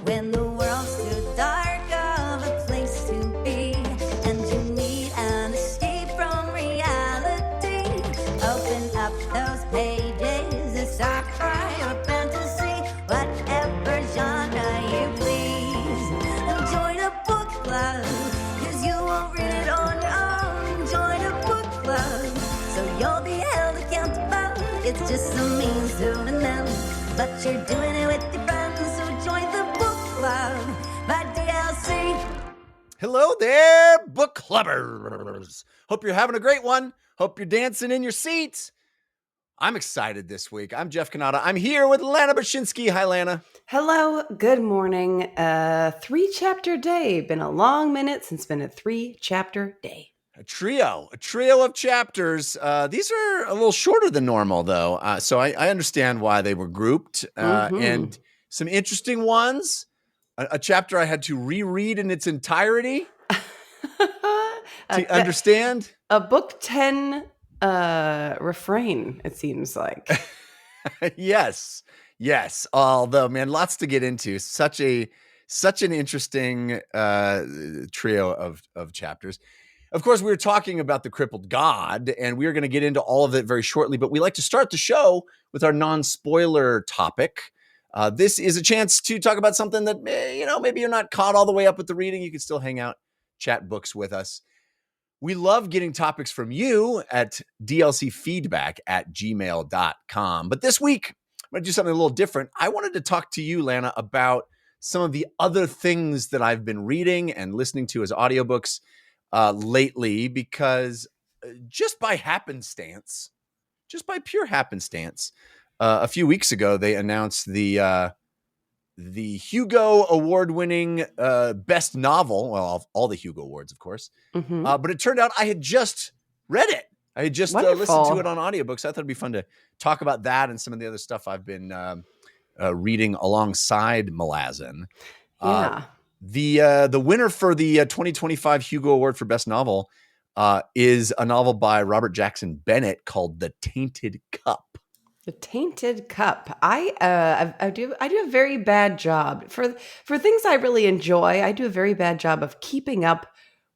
when the world's too dark of a place to be, and you need an escape from reality. Open up those pages and start by your fantasy, whatever genre you please. And join a book club, cause you won't read it on your own. Join a book club, so you'll be held accountable. It's just a means to an end, but you're doing it with your friends, so join the book club by DLC. Hello there, book clubbers. Hope you're having a great one. Hope you're dancing in your seats. I'm excited this week. I'm Jeff Cannata. I'm here with Lana Bachynski. Hi, Lana. Hello, good morning. 3-chapter day. Been a long minute since been a 3-chapter day. A trio of chapters. These are a little shorter than normal, though. So I understand why they were grouped. And some interesting ones. A chapter I had to reread in its entirety to understand. A book 10 refrain, it seems like. Yes. Although, man, lots to get into. Such an interesting trio of chapters. Of course, we were talking about the Crippled God, and we are going to get into all of it very shortly, but we like to start the show with our non-spoiler topic. This is a chance to talk about something that, maybe you're not caught all the way up with the reading. You can still hang out, chat books with us. We love getting topics from you at dlcfeedback@gmail.com. But this week, I'm going to do something a little different. I wanted to talk to you, Lana, about some of the other things that I've been reading and listening to as audiobooks lately, because just by pure happenstance, a few weeks ago, they announced the Hugo Award winning best novel. Well, all the Hugo Awards, of course. But it turned out I had just read it. I had just listened to it on audiobooks. I thought it'd be fun to talk about that and some of the other stuff I've been reading alongside Malazan. Yeah. The winner for the 2025 Hugo Award for Best Novel is a novel by Robert Jackson Bennett called The Tainted Cup. The Tainted Cup. I do a very bad job for things I really enjoy. I do a very bad job of keeping up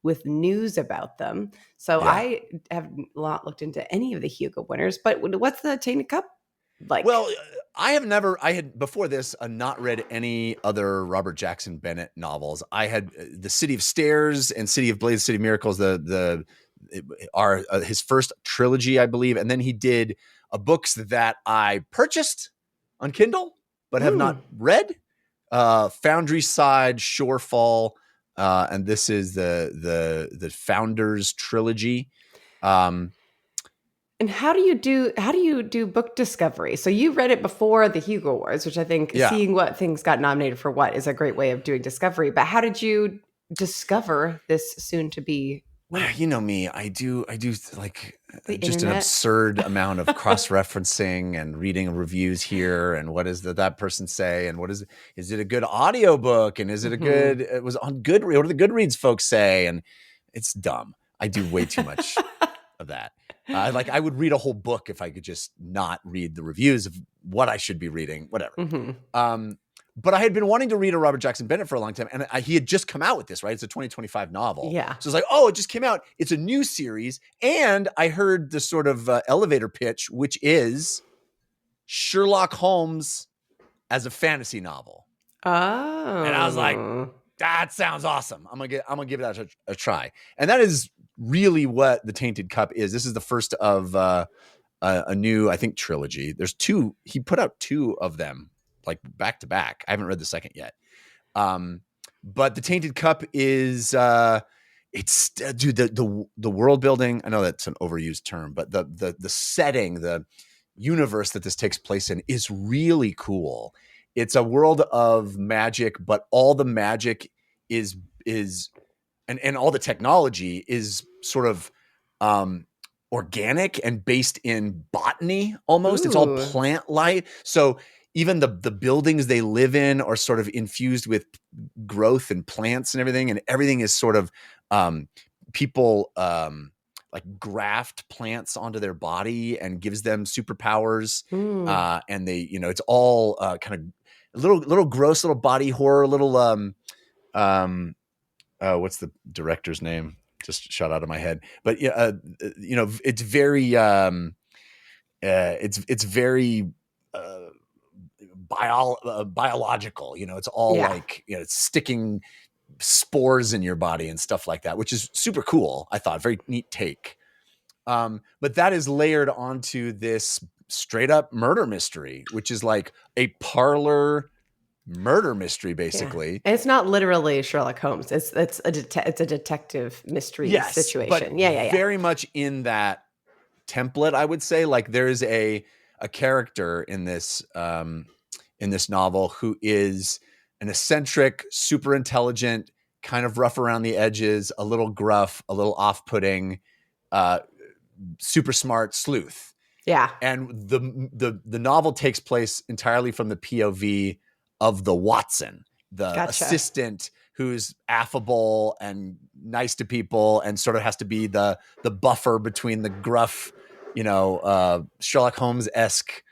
with news about them. So yeah. I have not looked into any of the Hugo winners. But what's the Tainted Cup like? Well, I had before this not read any other Robert Jackson Bennett novels. I had The City of Stairs and City of Blaze, City of Miracles. Are his first trilogy, I believe, and then he did books that I purchased on Kindle but have not read. Foundry Side, Shorefall, and this is the Founders trilogy. And how do you do book discovery? So you read it before the Hugo Awards, which I think seeing what things got nominated for what is a great way of doing discovery. But how did you discover this soon to be? You know me, I do like the just internet. An absurd amount of cross-referencing and reading reviews here. And what does that person say? And is it a good audiobook? And is it it was on Goodreads? What do the Goodreads folks say? And it's dumb. I do way too much of that. I would read a whole book if I could just not read the reviews of what I should be reading, whatever. But I had been wanting to read a Robert Jackson Bennett for a long time, and he had just come out with this, right? It's a 2025 novel. Yeah. So it's like, oh, it just came out. It's a new series. And I heard the sort of elevator pitch, which is Sherlock Holmes as a fantasy novel. Oh. And I was like, that sounds awesome. I'm gonna give that a try. And that is really what The Tainted Cup is. This is the first of a new, I think, trilogy. There's two. He put out two of them, like back to back. I haven't read the second yet. But The Tainted Cup is it's dude, the world building. I know that's an overused term, but the setting, the universe that this takes place in is really cool. It's a world of magic, but all the magic is and all the technology is sort of organic and based in botany almost. Ooh. It's all plant life. So even the buildings they live in are sort of infused with growth and plants and everything is sort of people like graft plants onto their body and gives them superpowers. And they, it's all kind of little gross, little body horror, little what's the director's name? Just shot out of my head. But yeah, it's very it's very biological. It's all like it's sticking spores in your body and stuff like that, which is super cool. I thought very neat take. But that is layered onto this straight up murder mystery, which is like a parlor murder mystery, basically. And it's not literally Sherlock Holmes. It's a detective mystery situation. But very much in that template, I would say. Like there's a character in this novel who is an eccentric, super intelligent, kind of rough around the edges, a little gruff, a little off-putting, super smart sleuth. Yeah. And the novel takes place entirely from the POV of the Watson, the assistant who's affable and nice to people and sort of has to be the buffer between the gruff, Sherlock Holmes-esque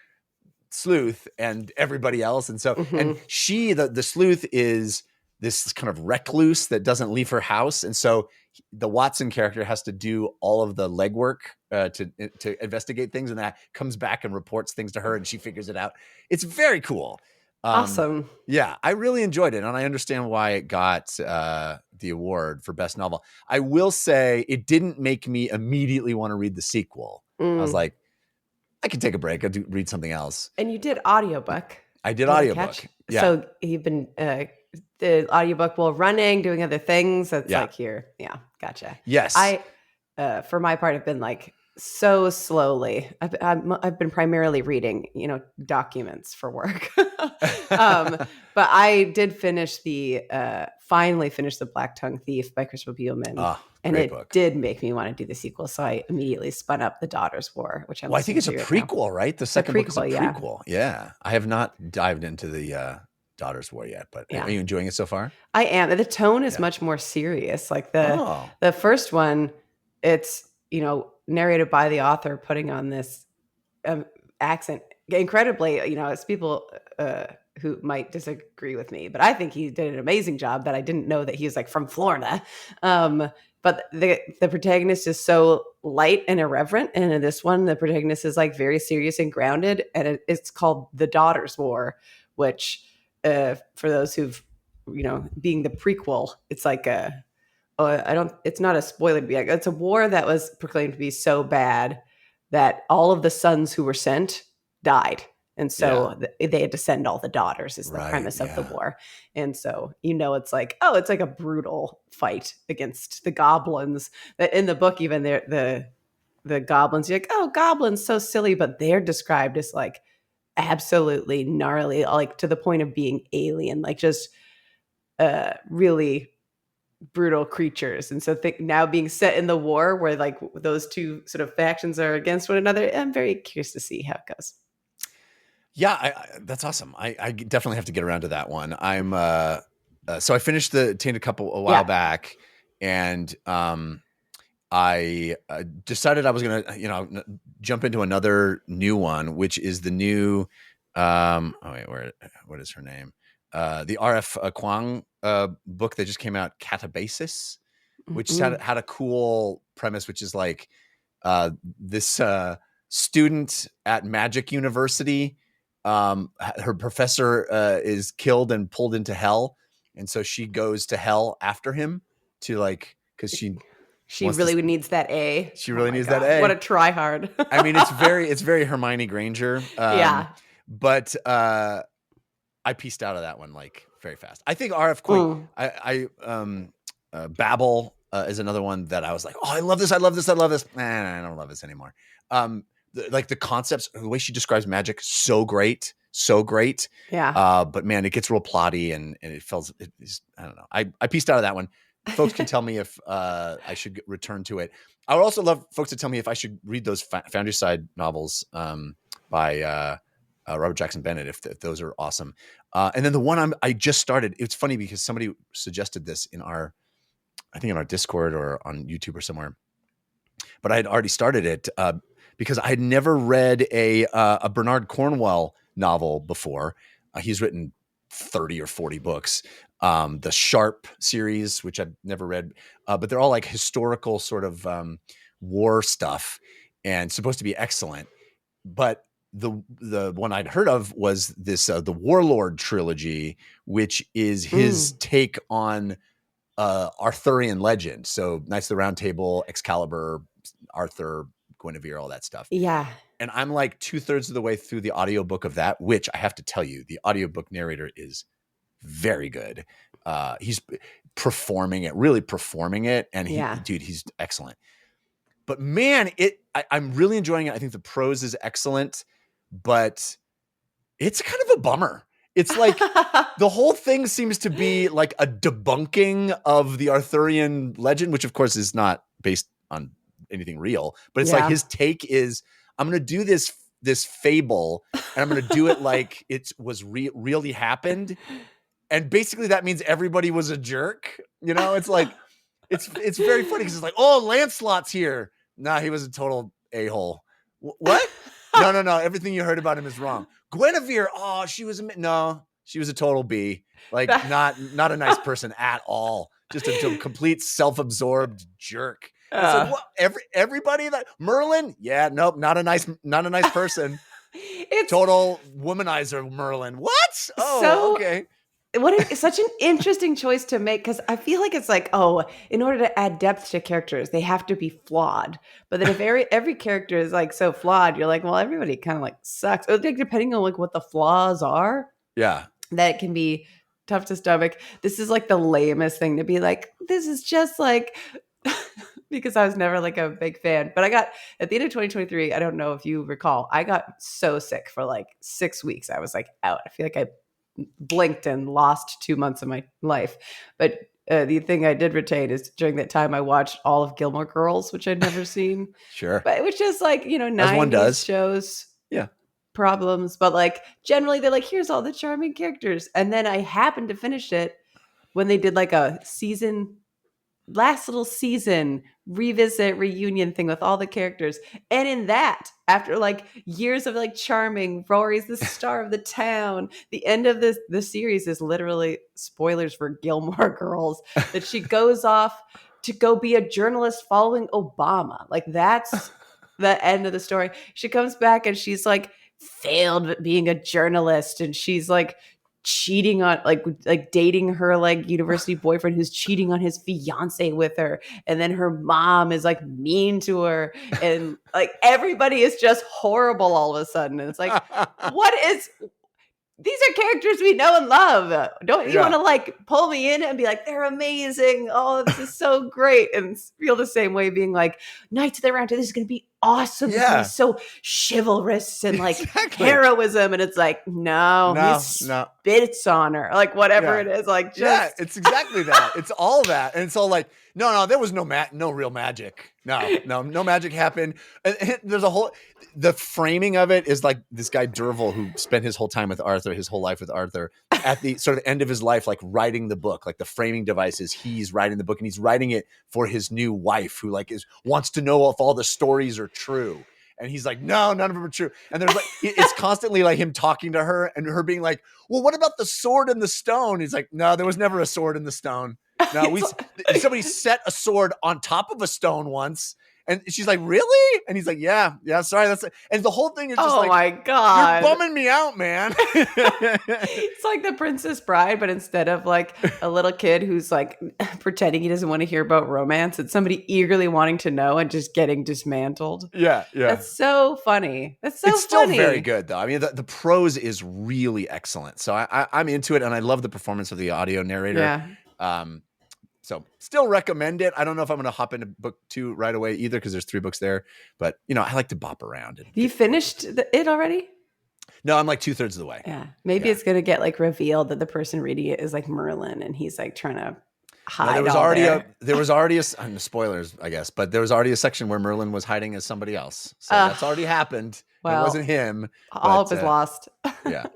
sleuth and everybody else. And so, and she, the sleuth, is this kind of recluse that doesn't leave her house. And so the Watson character has to do all of the legwork to investigate things, and that comes back and reports things to her, and she figures it out. It's very cool. Awesome. Yeah, I really enjoyed it, and I understand why it got the award for best novel. I will say it didn't make me immediately want to read the sequel. I was like, I can take a break. I'll read something else. And you did audiobook. I did audiobook. Yeah. So you've been the audiobook while running, doing other things. That's like here. Yeah, gotcha. Yes. I, for my part, have been like so slowly. I've been primarily reading, documents for work. But I did finally finish The Black Tongue Thief by Christopher Buehlman. And it did make me want to do the sequel. So I immediately spun up The Daughter's War, which I think it's a prequel, right? The second book is a prequel. Yeah. I have not dived into the Daughter's War yet, but are you enjoying it so far? I am. The tone is much more serious. Like the first one, it's, narrated by the author putting on this accent incredibly, as people who might disagree with me, but I think he did an amazing job that I didn't know that he was like from Florida. But the protagonist is so light and irreverent. And in this one, the protagonist is like very serious and grounded. And it's called The Daughter's War, which for those who've, being the prequel, it's like it's not a spoiler to be like, it's a war that was proclaimed to be so bad that all of the sons who were sent died. And so they had to send all the daughters is the premise of the war. And so, it's like, it's like a brutal fight against the goblins. That in the book, even the goblins, you're like, goblins, so silly. But they're described as like absolutely gnarly, like to the point of being alien, like just really brutal creatures. And so now being set in the war where like those two sort of factions are against one another, I'm very curious to see how it goes. Yeah, that's awesome. I definitely have to get around to that one. I'm so I finished the Tainted Cup a while back, and I decided I was gonna jump into another new one, which is the new what is her name? The R.F. Kuang book that just came out, Catabasis, which had a cool premise, which is like this student at Magic University. Her professor is killed and pulled into hell, and so she goes to hell after him because she really needs that A. She really needs that A. What a try hard. I mean, it's very Hermione Granger. But I pieced out of that one like very fast. I think R.F. Kuang. Babel is another one that I was like, I love this. I don't love this anymore. The concepts, the way she describes magic, so great. Yeah. But man, it gets real plotty and it feels. I don't know. I pieced out of that one. Folks can tell me if I should return to it. I would also love folks to tell me if I should read those Founderside novels by Robert Jackson Bennett, if those are awesome. And then the one I just started. It's funny because somebody suggested this in our Discord or on YouTube or somewhere, but I had already started it. Because I had never read a Bernard Cornwell novel before. He's written 30 or 40 books. The Sharp series, which I've never read, but they're all like historical sort of war stuff and supposed to be excellent. But the one I'd heard of was this the Warlord trilogy, which is his take on Arthurian legend. So Knights of the Round Table, Excalibur, Arthur, Guinevere, all that stuff. Yeah. And I'm like 2/3 of the way through the audiobook of that, which I have to tell you, the audiobook narrator is very good. He's performing it. And he's excellent. But man, I'm really enjoying it. I think the prose is excellent, but it's kind of a bummer. It's like the whole thing seems to be like a debunking of the Arthurian legend, which of course is not based on anything real, but it's like his take is, I'm going to do this fable and I'm going to do it like it was really happened. And basically that means everybody was a jerk. You know, it's like, it's very funny because it's like, oh, Lancelot's here. Nah, he was a total a-hole. What? No. Everything you heard about him is wrong. Guinevere, oh, she was a total B. Like not a nice person at all. Just a complete self-absorbed jerk. It's like, what? Everybody that Merlin? Yeah, nope, not a nice person. It's total womanizer Merlin. What? Oh, okay. It's such an interesting choice to make, because I feel like it's like, oh, in order to add depth to characters, they have to be flawed. But then if every character is like so flawed, you're like, well, everybody kind of like sucks. Like, depending on like what the flaws are, that it can be tough to stomach. This is like the lamest thing to be like, this is just like, because I was never like a big fan. But I got, at the end of 2023, I don't know if you recall, I got so sick for like 6 weeks. I was like out. I feel like I blinked and lost 2 months of my life. But the thing I did retain is during that time I watched all of Gilmore Girls, which I'd never seen. Sure. But it was just like, 90s shows. Yeah. Problems. But like generally they're like, here's all the charming characters. And then I happened to finish it when they did like a last little season reunion thing with all the characters. And in that, after like years of like charming, Rory's the star of the town, the end of the series is literally spoilers for Gilmore Girls, that she goes off to go be a journalist following Obama. Like that's the end of the story. She comes back and she's like failed at being a journalist, and she's like cheating on like dating her like university boyfriend who's cheating on his fiance with her, and then her mom is like mean to her, and like everybody is just horrible all of a sudden, and it's like these are characters we know and love. Don't you want to like pull me in and be like, they're amazing, oh this is so great, and feel the same way being like, Knights of the Round Table, this is gonna be awesome. Yeah. It's so chivalrous and like heroism, and it's like no, he spits on her, like whatever it is, like just it's exactly that. It's all that, and it's all like no, there was no real magic. No magic happened. And there's the framing of it is like this guy Derval, who spent his whole life with Arthur, at the sort of end of his life, like writing the book, like the framing device is he's writing the book, and he's writing it for his new wife, who like wants to know if all the stories are true. And he's like, no, none of them are true. And there's like, it's constantly like him talking to her and her being like, well, what about the sword and the stone? He's like, no, there was never a sword in the stone. No, somebody set a sword on top of a stone once. And she's like, really? And he's like, yeah, sorry. And the whole thing is just my God, you're bumming me out, man. It's like The Princess Bride, but instead of like a little kid who's like pretending he doesn't want to hear about romance, it's somebody eagerly wanting to know and just getting dismantled. Yeah. That's so funny. It's funny. Still very good, though. I mean, the prose is really excellent. So I'm into it, and I love the performance of the audio narrator. Yeah. So still recommend it. I don't know if I'm going to hop into book 2 right away either, because there's 3 books there. But, I like to bop around. You finished it already? No, I'm like 2/3 of the way. Yeah. Maybe it's going to get like revealed that the person reading it is like Merlin, and he's like trying to hide. There was already spoilers, I guess, but there was already a section where Merlin was hiding as somebody else. So that's already happened. Well, it wasn't him. All of is lost. Yeah.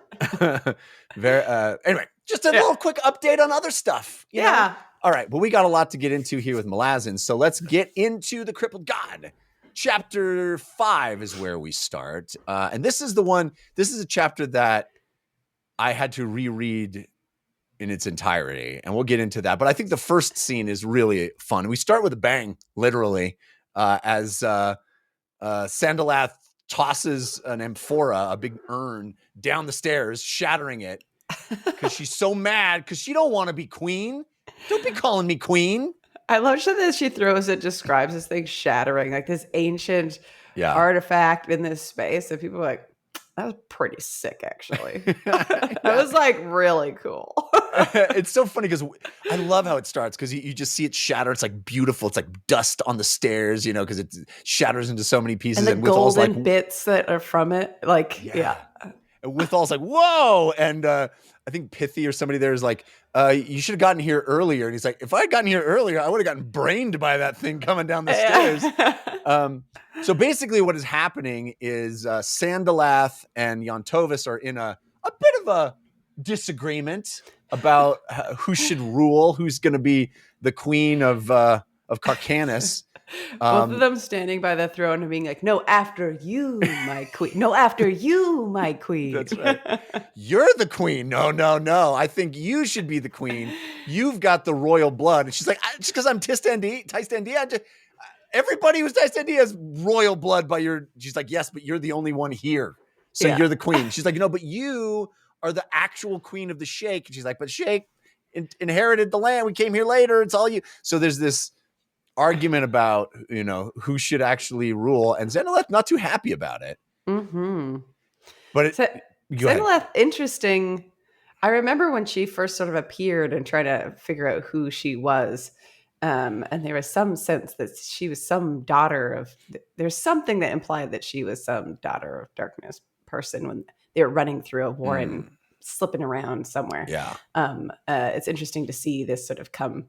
Anyway, just a little quick update on other stuff. You know? All right. Well, we got a lot to get into here with Malazan. So let's get into the Crippled God. Chapter 5 is where we start. And this is a chapter that I had to reread in its entirety, and we'll get into that. But I think the first scene is really fun. We start with a bang, literally, as Sandalath tosses an amphora, a big urn, down the stairs, shattering it because she's so mad because she don't want to be queen. Don't be calling me queen. I love that she throws it, describes this thing shattering, like this ancient artifact in this space. And people are like, that was pretty sick, actually. That was like really cool. It's so funny because I love how it starts because you just see it shatter. It's like beautiful. It's like dust on the stairs, because it shatters into so many pieces. And the golden bits that are from it. Like, yeah. And Withal's like, whoa. And I think Pithy or somebody there is like, you should have gotten here earlier. And he's like, if I had gotten here earlier, I would have gotten brained by that thing coming down the stairs. So basically what is happening is Sandalath and Yontovis are in a bit of a disagreement about who should rule, who's going to be the queen of Carcanis. Both of them standing by the throne and being like, no, after you, my queen. No, after you, my queen. That's right. You're the queen. No. I think you should be the queen. You've got the royal blood. And she's like, just because I'm Taistandia, everybody who's Taistandia has royal blood by your... She's like, yes, but you're the only one here. So you're the queen. She's like, no, but you are the actual queen of the Sheikh. And she's like, but Sheikh inherited the land. We came here later. It's all you. So there's this argument about, who should actually rule. And Zenaleth not too happy about it. Mm-hmm. But Zenaleth, interesting. I remember when she first sort of appeared and tried to figure out who she was. And there was some sense that she was some daughter of, there's something that implied that she was some daughter of darkness person when they were running through a warren, slipping around somewhere. Yeah. It's interesting to see this sort of come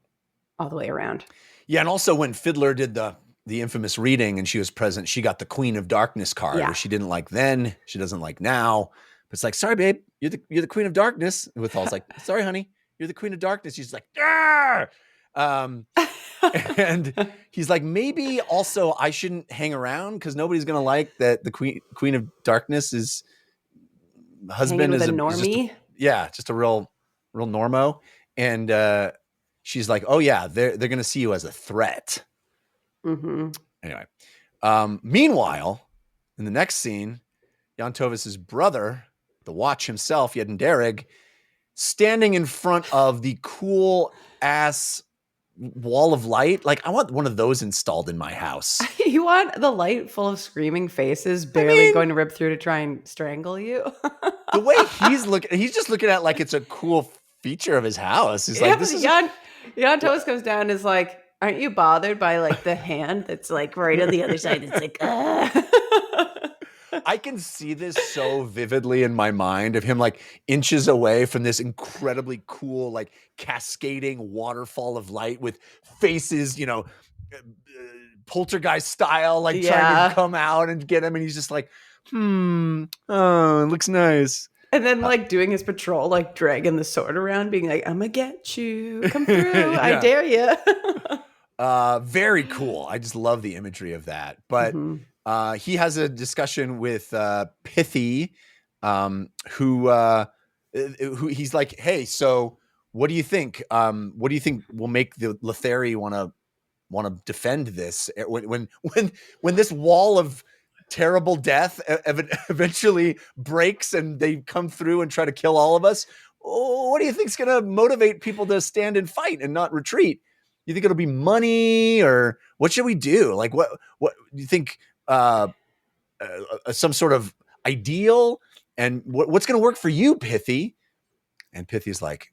all the way around. Yeah. And also when Fiddler did the infamous reading and she was present, she got the Queen of Darkness card, which she didn't like then. She doesn't like now. But it's like, sorry, babe, you're the Queen of Darkness. And Withal's like, sorry, honey, you're the Queen of Darkness. She's like, Arr! And he's like, maybe also I shouldn't hang around because nobody's gonna like that the Queen of Darkness is husband is a normie. Just a real normo. And she's like, oh yeah, they're gonna see you as a threat. Mm-hmm. Anyway, meanwhile, in the next scene, Yontovis's brother, the Watch himself, Yedendarig, standing in front of the cool ass wall of light. Like, I want one of those installed in my house. You want the light full of screaming faces barely going to rip through to try and strangle you? The way he's just looking at like it's a cool feature of his house. He's like, this is... Yontovis comes down and is like, aren't you bothered by like the hand that's like right on the other side? It's like, I can see this so vividly in my mind of him like inches away from this incredibly cool, like cascading waterfall of light with faces, poltergeist style, like trying to come out and get him. And he's just like, oh, it looks nice. And then like doing his patrol, like dragging the sword around, being like, I'm gonna get you. Come through. I dare you. Very cool. I just love the imagery of that. But he has a discussion with Pithy, who he's like, hey, so what do you think? What do you think will make the Letheri want to defend this when this wall of terrible death eventually breaks and they come through and try to kill all of us? Oh, what do you think is going to motivate people to stand and fight and not retreat? You think it'll be money, or what should we do? Like, what do you think? Some sort of ideal, and what's going to work for you, Pithy? And Pithy's like,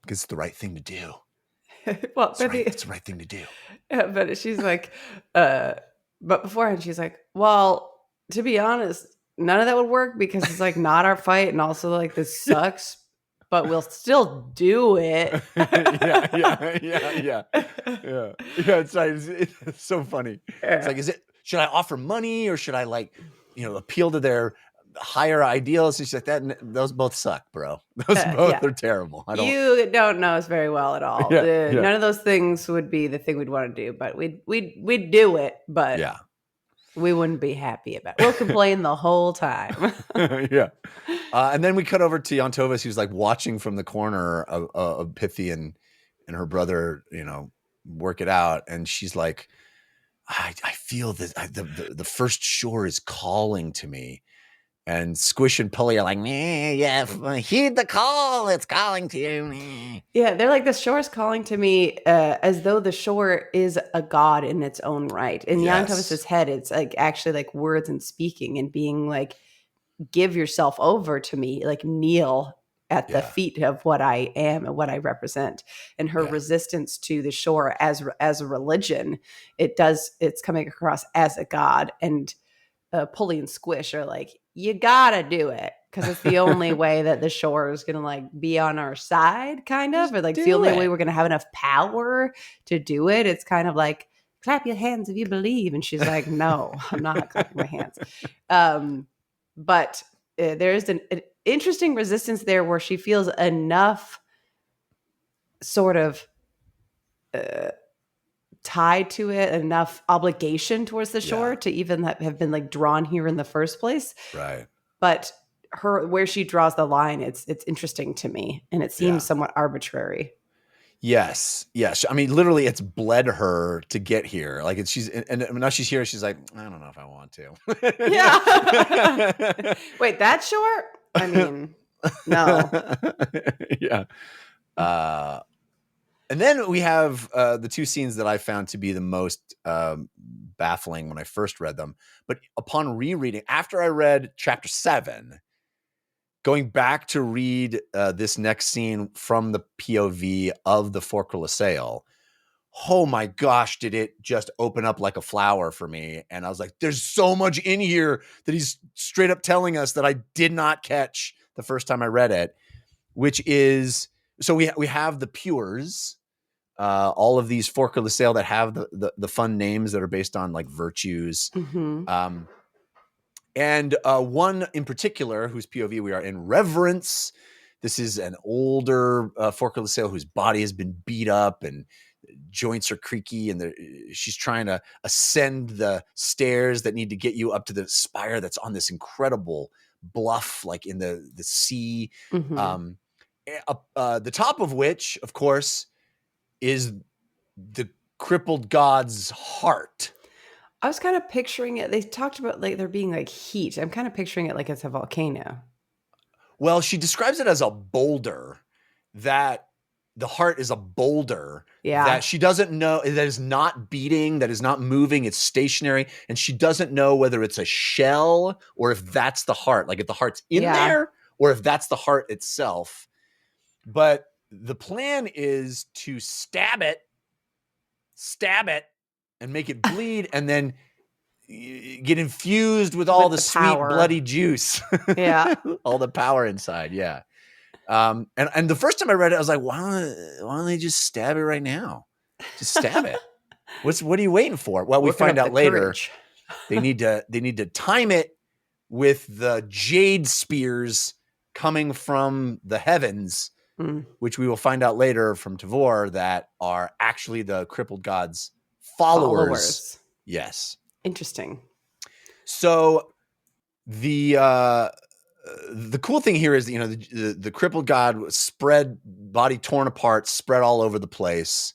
because it's the right thing to do. Well, it's the right thing to do. Yeah, but she's like, but beforehand, she's like, well, to be honest, none of that would work because it's like not our fight, and also like this sucks, but we'll still do it. Yeah. It's right. It's so funny. It's like, should I offer money or should I appeal to their higher ideals? She's like, that. Those both suck, bro. Those both are terrible. You don't know us very well at all. None of those things would be the thing we'd want to do, but we'd do it. But We wouldn't be happy about it. We'll complain the whole time. Yeah. And then we cut over to Yantovas, who's like watching from the corner of Pithy and her brother, work it out. And she's like, I feel that the first shore is calling to me. And Squish and Pulley are like, yeah, heed the call. It's calling to you. Yeah, they're like, the shore is calling to me, as though the shore is a god in its own right. In Yes. Yantovas' head, it's like actually like words and speaking and being like, give yourself over to me, like kneel at the feet of what I am and what I represent. And her resistance to the shore as a religion, it's coming across as a god. And Pulley and Squish are like, you gotta do it, because it's the only way that the shore is gonna like be on our side, kind of, or like it's the only way we're gonna have enough power to do it. It's kind of like, clap your hands if you believe. And she's like, no, I'm not clapping my hands. But there is an interesting resistance there where she feels enough sort of tied to it, enough obligation towards the shore to even have been like drawn here in the first place. Right. But where she draws the line, it's interesting to me, and it seems somewhat arbitrary. Yes. I mean, literally, it's bled her to get here. Like, and now she's here. She's like, I don't know if I want to. Yeah. Wait, that short? I mean, no. Yeah. And then we have the two scenes that I found to be the most baffling when I first read them. But upon rereading, after I read chapter 7, going back to read this next scene from the POV of the Forquilla Sail, oh my gosh, did it just open up like a flower for me. And I was like, there's so much in here that he's straight up telling us that I did not catch the first time I read it, which is, so we have the Pures, all of these Forquilla Sail that have the fun names that are based on like virtues. Mm-hmm. And one in particular, whose POV we are in, Reverence. This is an older Forquilla Sail whose body has been beat up and joints are creaky, and she's trying to ascend the stairs that need to get you up to the spire that's on this incredible bluff, like in the sea. Mm-hmm. The top of which, of course, is the Crippled God's heart. I was kind of picturing it. They talked about like there being like heat. I'm kind of picturing it like it's a volcano. Well, she describes it as a boulder, that the heart is a boulder that she doesn't know, that is not beating, that is not moving, it's stationary. And she doesn't know whether it's a shell or if that's the heart, like if the heart's in there or if that's the heart itself. But the plan is to stab it, and make it bleed, and then get infused with all the sweet power. Bloody juice. Yeah. All the power inside. Yeah. And the first time I read it, I was like, why don't they just stab it right now? Just stab it. What are you waiting for? Well, we find out later they need to time it with the jade spears coming from the heavens, which we will find out later from Tavor that are actually the Crippled God's followers. Yes. Interesting. So the cool thing here is, the Crippled God spread, body torn apart, spread all over the place.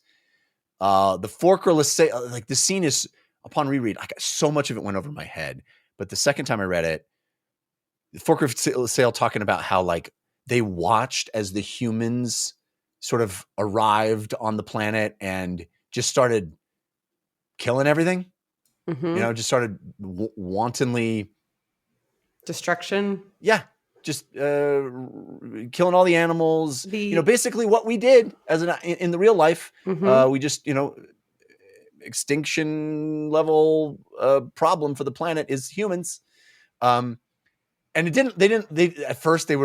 The Forquilla Sail, like the scene is, upon reread, so much of it went over my head. But the second time I read it, the Forquilla Sail talking about how like they watched as the humans sort of arrived on the planet and just started killing everything. Mm-hmm. Just started wantonly destruction. Yeah. Just killing all the animals, basically what we did in the real life. Mm-hmm. We just, extinction level problem for the planet is humans. And at first they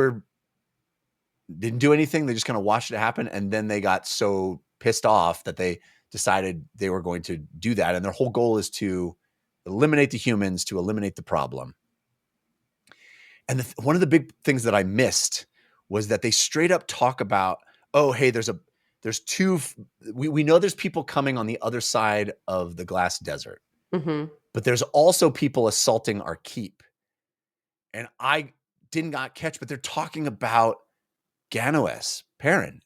didn't do anything. They just kind of watched it happen. And then they got so pissed off that they decided they were going to do that. And their whole goal is to eliminate the humans, to eliminate the problem. And one of the big things that I missed was that they straight up talk about, oh, hey, we know there's people coming on the other side of the glass desert. Mm-hmm. but there's also people assaulting our keep. And I did not catch, but they're talking about Ganoes, Perrin.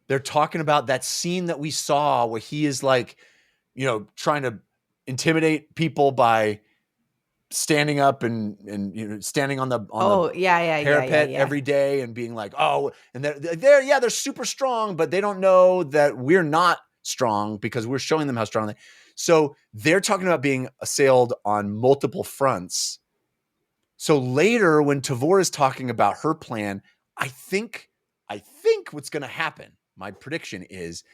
They're talking about that scene that we saw where he is like, trying to intimidate people by standing up and standing on the parapet every day and being like, and they're super strong, but they don't know that we're not strong because we're showing them how strong they. So they're talking about being assailed on multiple fronts. So later when Tavor is talking about her plan, I think what's going to happen, my prediction is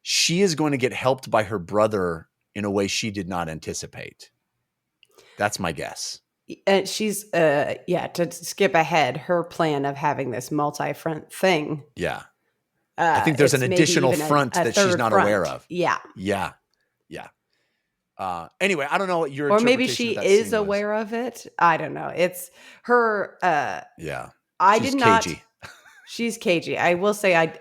she is going to get helped by her brother in a way she did not anticipate. That's my guess. And she's, to skip ahead, her plan of having this multi-front thing. Yeah. I think there's an additional front that she's not aware of. Yeah. Yeah. Yeah. Anyway, I don't know what your or maybe she is aware of it. I don't know. It's her. Yeah. She's cagey. She's cagey. I will say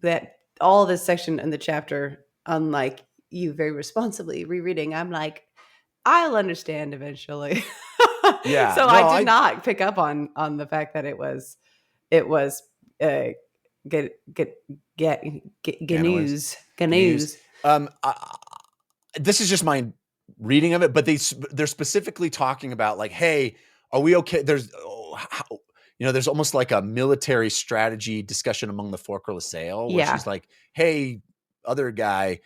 that all this section in the chapter, unlike you very responsibly rereading, I'm like, I'll understand eventually. Yeah. So I did not pick up on the fact that it was Ganoes. This is just my reading of it, but they're specifically talking about like, hey, are we okay? There's almost like a military strategy discussion among the Forker Lasalle where she's like, hey, other guy,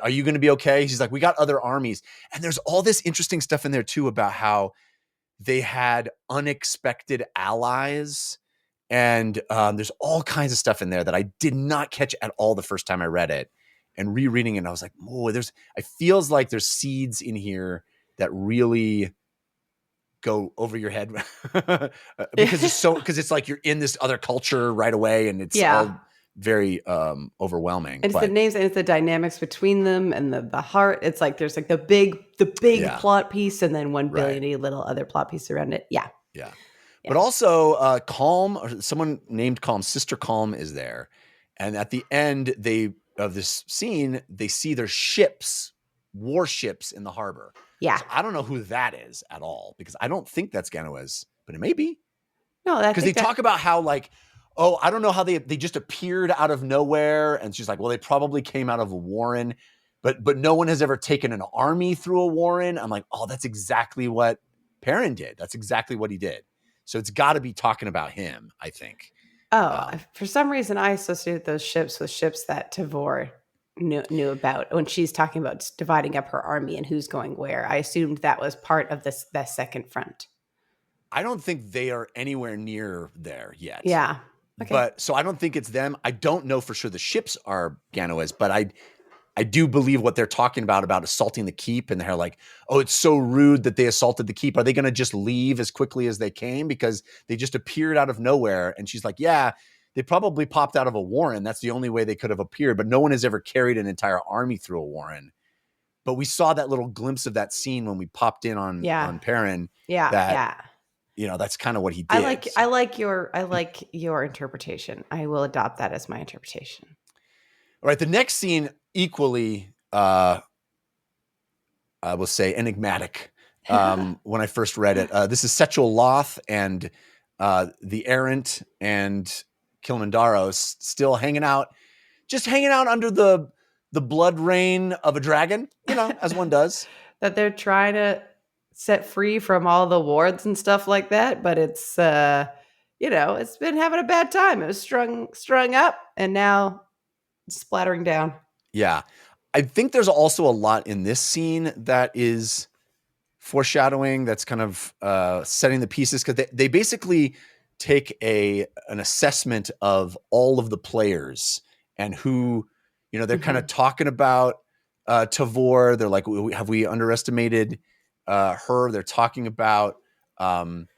are you going to be okay? She's like, we got other armies. And there's all this interesting stuff in there too about how they had unexpected allies. And there's all kinds of stuff in there that I did not catch at all the first time I read it. And rereading it, I was like, I feels like there's seeds in here that really go over your head because it's like you're in this other culture right away. And it's all very overwhelming. And it's the names and it's the dynamics between them and the heart. It's like there's like the big plot piece and then 1 billion little other plot piece around it. Yeah. Yeah. But also Calm, or someone named Calm, Sister Calm is there. And at the end of this scene, they see their warships in the harbor. Yeah. So I don't know who that is at all because I don't think that's Ganoes, but it may be. No, because they talk about how like, I don't know how they just appeared out of nowhere. And she's like, well, they probably came out of a warren, but no one has ever taken an army through a warren. I'm like, that's exactly what Perrin did. That's exactly what he did. So it's got to be talking about him, I think. For some reason, I associated those ships with ships that Tavor knew about when she's talking about dividing up her army and who's going where. I assumed that was part of that second front. I don't think they are anywhere near there yet. Yeah. Okay. But so I don't think it's them. I don't know for sure the ships are Ganoes, but I do believe what they're talking about assaulting the keep. And they're like, it's so rude that they assaulted the keep. Are they going to just leave as quickly as they came because they just appeared out of nowhere? And she's like, yeah, they probably popped out of a warren. That's the only way they could have appeared. But no one has ever carried an entire army through a warren. But we saw that little glimpse of that scene when we popped in on Perrin. Yeah. That's kind of what he did. I like your interpretation. I will adopt that as my interpretation. All right. The next scene, equally, I will say enigmatic. When I first read it, this is Sexual Loth and the Errant and Kilimandaros still hanging out under the blood rain of a dragon, as one does. That they're trying to set free from all the wards and stuff like that, but it's it's been having a bad time. It was strung up and now splattering down. Yeah. I think there's also a lot in this scene that is foreshadowing, that's kind of setting the pieces, because they basically take an assessment of all of the players and who, they're kind of talking about Tavor. They're like, have we underestimated her? They're talking about, they're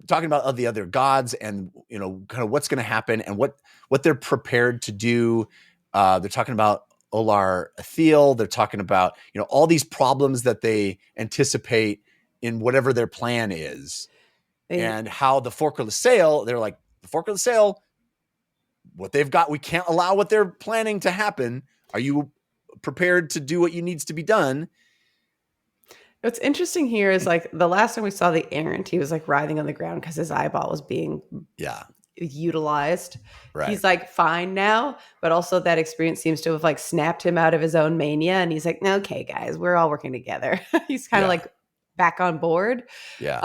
talking about the other gods and, kind of what's going to happen and what they're prepared to do. They're talking about Olar Athiel. They're talking about, all these problems that they anticipate in whatever their plan is. And how the Forker Lasalle, they're like, the Forker Lasalle, what they've got, we can't allow what they're planning to happen. Are you prepared to do what needs to be done. What's interesting here is like the last time we saw the errant, he was like writhing on the ground because his eyeball was being utilized. Right. He's like fine now, but also that experience seems to have like snapped him out of his own mania. And he's like, okay, guys, we're all working together. He's kind of like back on board. Yeah.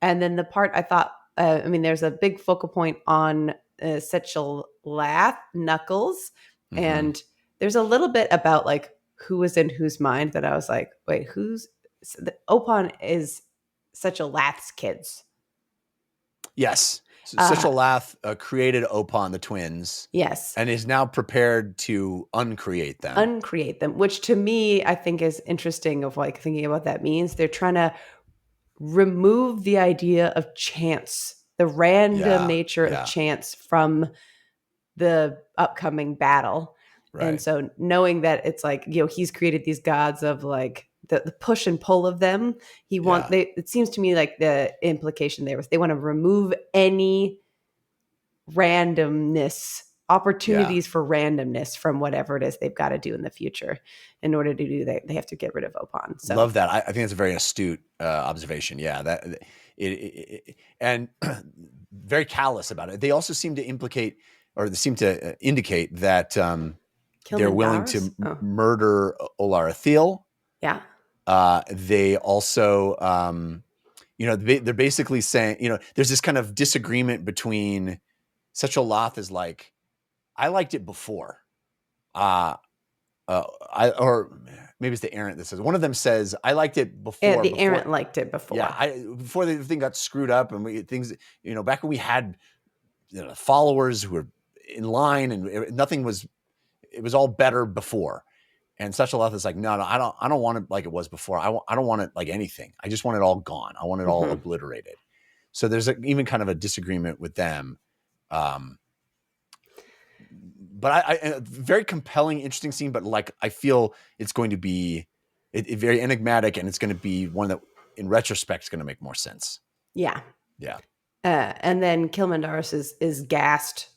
And then the part I thought, there's a big focal point on Sechel'lath, Knuckles. Mhm. And there's a little bit about like who was in whose mind that I was like, wait, Opon is Sechel'lath's kids. Yes. Sechel'lath created Opon, the twins. Yes. And is now prepared to uncreate them. Which to me, I think is interesting of like thinking about what that means. They're trying to remove the idea of chance, the random nature of chance from the upcoming battle. Right. And so knowing that it's like, he's created these gods of like the push and pull of them. It seems to me like the implication there was they want to remove any randomness, opportunities for randomness from whatever it is they've got to do in the future. In order to do that, they have to get rid of Opon. So love that. I think that's a very astute observation. Yeah, that and very callous about it. They also seem to indicate that they're willing to murder Olarathiel. Yeah. They also, they're basically saying, there's this kind of disagreement between Sechel'lath is like, I liked it before. Or maybe it's the errant that says, one of them says, I liked it before. Yeah, the errant liked it before. Yeah. Before the thing got screwed up and back when we had followers who were in line and it was all better before. And Sechel'lath is like, no, I don't want it like it was before. I don't want it like anything. I just want it all gone. I want it all obliterated. So there's even kind of a disagreement with them. But I very compelling, interesting scene. But like, I feel it's going to be very enigmatic, and it's going to be one that, in retrospect, is going to make more sense. Yeah. Yeah. And then Kilmandaris is gassed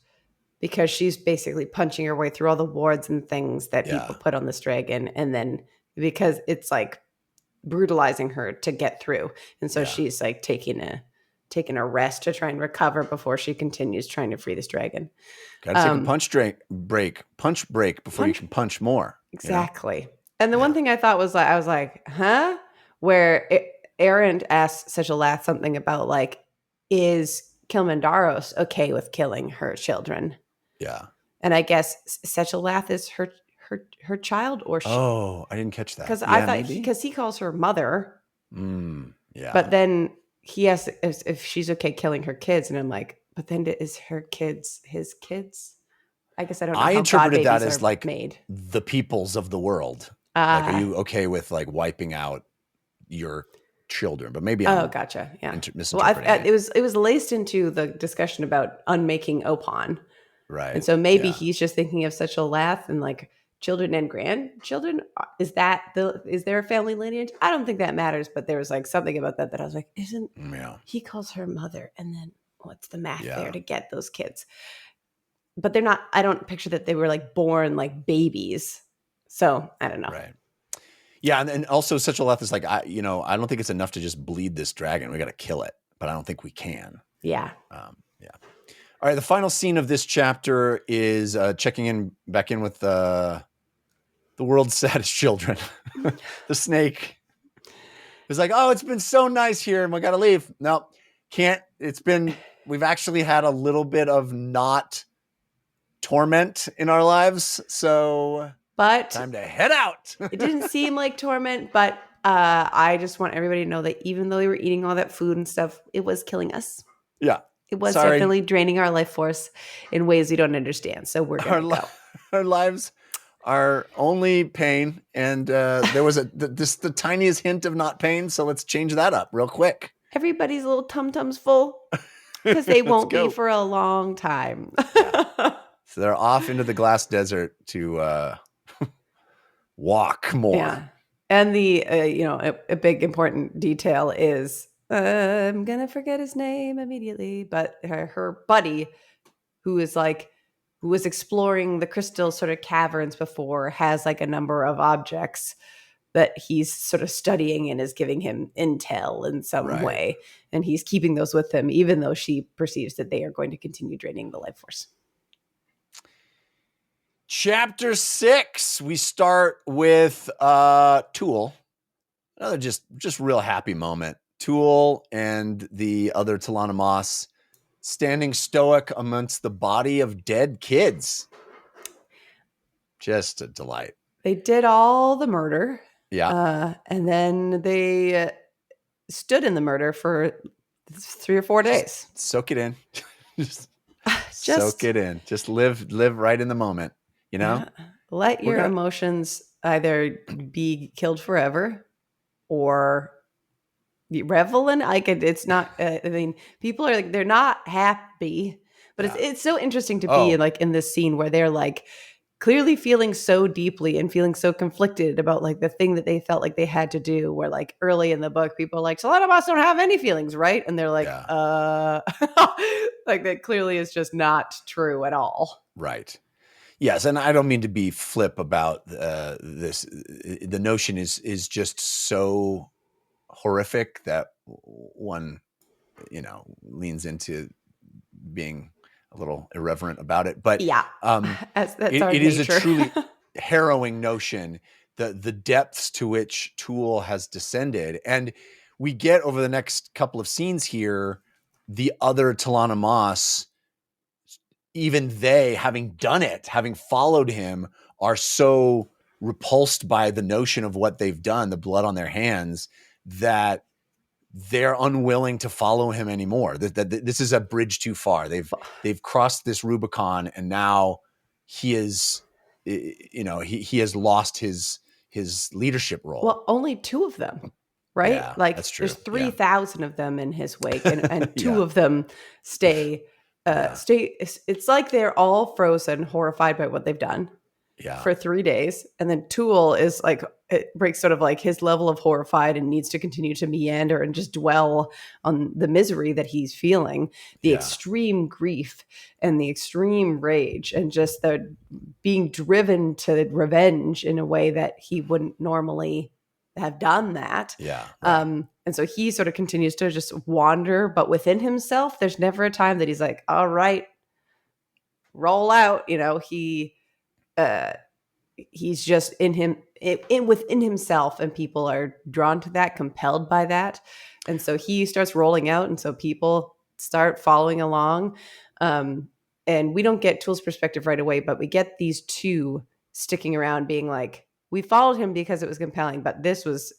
because she's basically punching her way through all the wards and things that people put on this dragon. And then because it's like brutalizing her to get through. And so she's like taking a rest to try and recover before she continues trying to free this dragon. Gotta take a punch break before you can punch more. Exactly. And the one thing I thought was like, I was like, huh? Where Errant asked Sechel'lath something about like, is Kilmandaros okay with killing her children? Yeah. And I guess Sechel'lath is her child, or she. Oh, I didn't catch that. Because I thought because he calls her mother. Yeah. But then he asks if she's okay killing her kids, and I'm like, but then is her kids his kids? I guess I don't know. I interpreted that as like made. The peoples of the world. Like, are you okay with like wiping out your children? But maybe gotcha. Yeah. Misinterpreting it was laced into the discussion about unmaking Opon. Right. And so maybe he's just thinking of Sechel'lath and like children and grandchildren. Is there a family lineage? I don't think that matters, but there was like something about that I was like, he calls her mother, and then what's the math there to get those kids? But they're not, I don't picture that they were like born like babies. So I don't know. Right. Yeah. And also Sechel'lath is like, I don't think it's enough to just bleed this dragon. We got to kill it, but I don't think we can. Yeah. All right. The final scene of this chapter is checking back in with the world's saddest children. The snake is like, oh, it's been so nice here and we got to leave. No, can't. We've actually had a little bit of not torment in our lives. So time to head out. It didn't seem like torment, but I just want everybody to know that even though we were eating all that food and stuff, it was killing us. Yeah. It was definitely draining our life force in ways we don't understand. So we're going to go. Our lives are only pain. And there was the tiniest hint of not pain. So let's change that up real quick. Everybody's little tum-tums full because they won't be for a long time. So they're off into the glass desert to walk more. Yeah. And the, a big important detail is, I'm going to forget his name immediately, but her buddy, who is like who was exploring the crystal sort of caverns before, has like a number of objects that he's sort of studying and is giving him intel in some Right. way. And he's keeping those with him, even though she perceives that they are going to continue draining the life force. Chapter 6, we start with Tool. Another just real happy moment. Tool and the other Talana Moss standing stoic amongst the body of dead kids. Just a delight. They did all the murder. Yeah. And then they stood in the murder for 3 or 4 days. Just soak it in. just soak it in. Just live right in the moment, you know? Yeah. Let your emotions either be killed forever or revel in. It's not, I mean, people are like, they're not happy, but it's so interesting to be like in this scene where they're like clearly feeling so deeply and feeling so conflicted about like the thing that they felt like they had to do, where like early in the book, people are like, so a lot of us don't have any feelings, right? And they're like, like that clearly is just not true at all. Right. Yes, and I don't mean to be flip about this. The notion is just so horrific that one, leans into being a little irreverent about it. But that's it is a truly harrowing notion. The depths to which Tool has descended, and we get over the next couple of scenes here, the other Talana Moss, even they, having done it, having followed him, are so repulsed by the notion of what they've done, the blood on their hands, that they're unwilling to follow him anymore. That this is a bridge too far. They've crossed this Rubicon, and now he is, he has lost his leadership role. Well, only 2 of them, right? Yeah, like that's true. There's 3,000 of them in his wake, and 2 of them stay. It's like they're all frozen, horrified by what they've done for 3 days. And then Tool is like, it breaks sort of like his level of horrified and needs to continue to meander and just dwell on the misery that he's feeling, the extreme grief and the extreme rage, and just the being driven to revenge in a way that he wouldn't normally have done that. And so he sort of continues to just wander, but within himself, there's never a time that he's like, all right, roll out. He's just within himself, and people are drawn to that, compelled by that. And so he starts rolling out. And so people start following along. And we don't get Tool's perspective right away, but we get these 2 sticking around being like, we followed him because it was compelling, but this was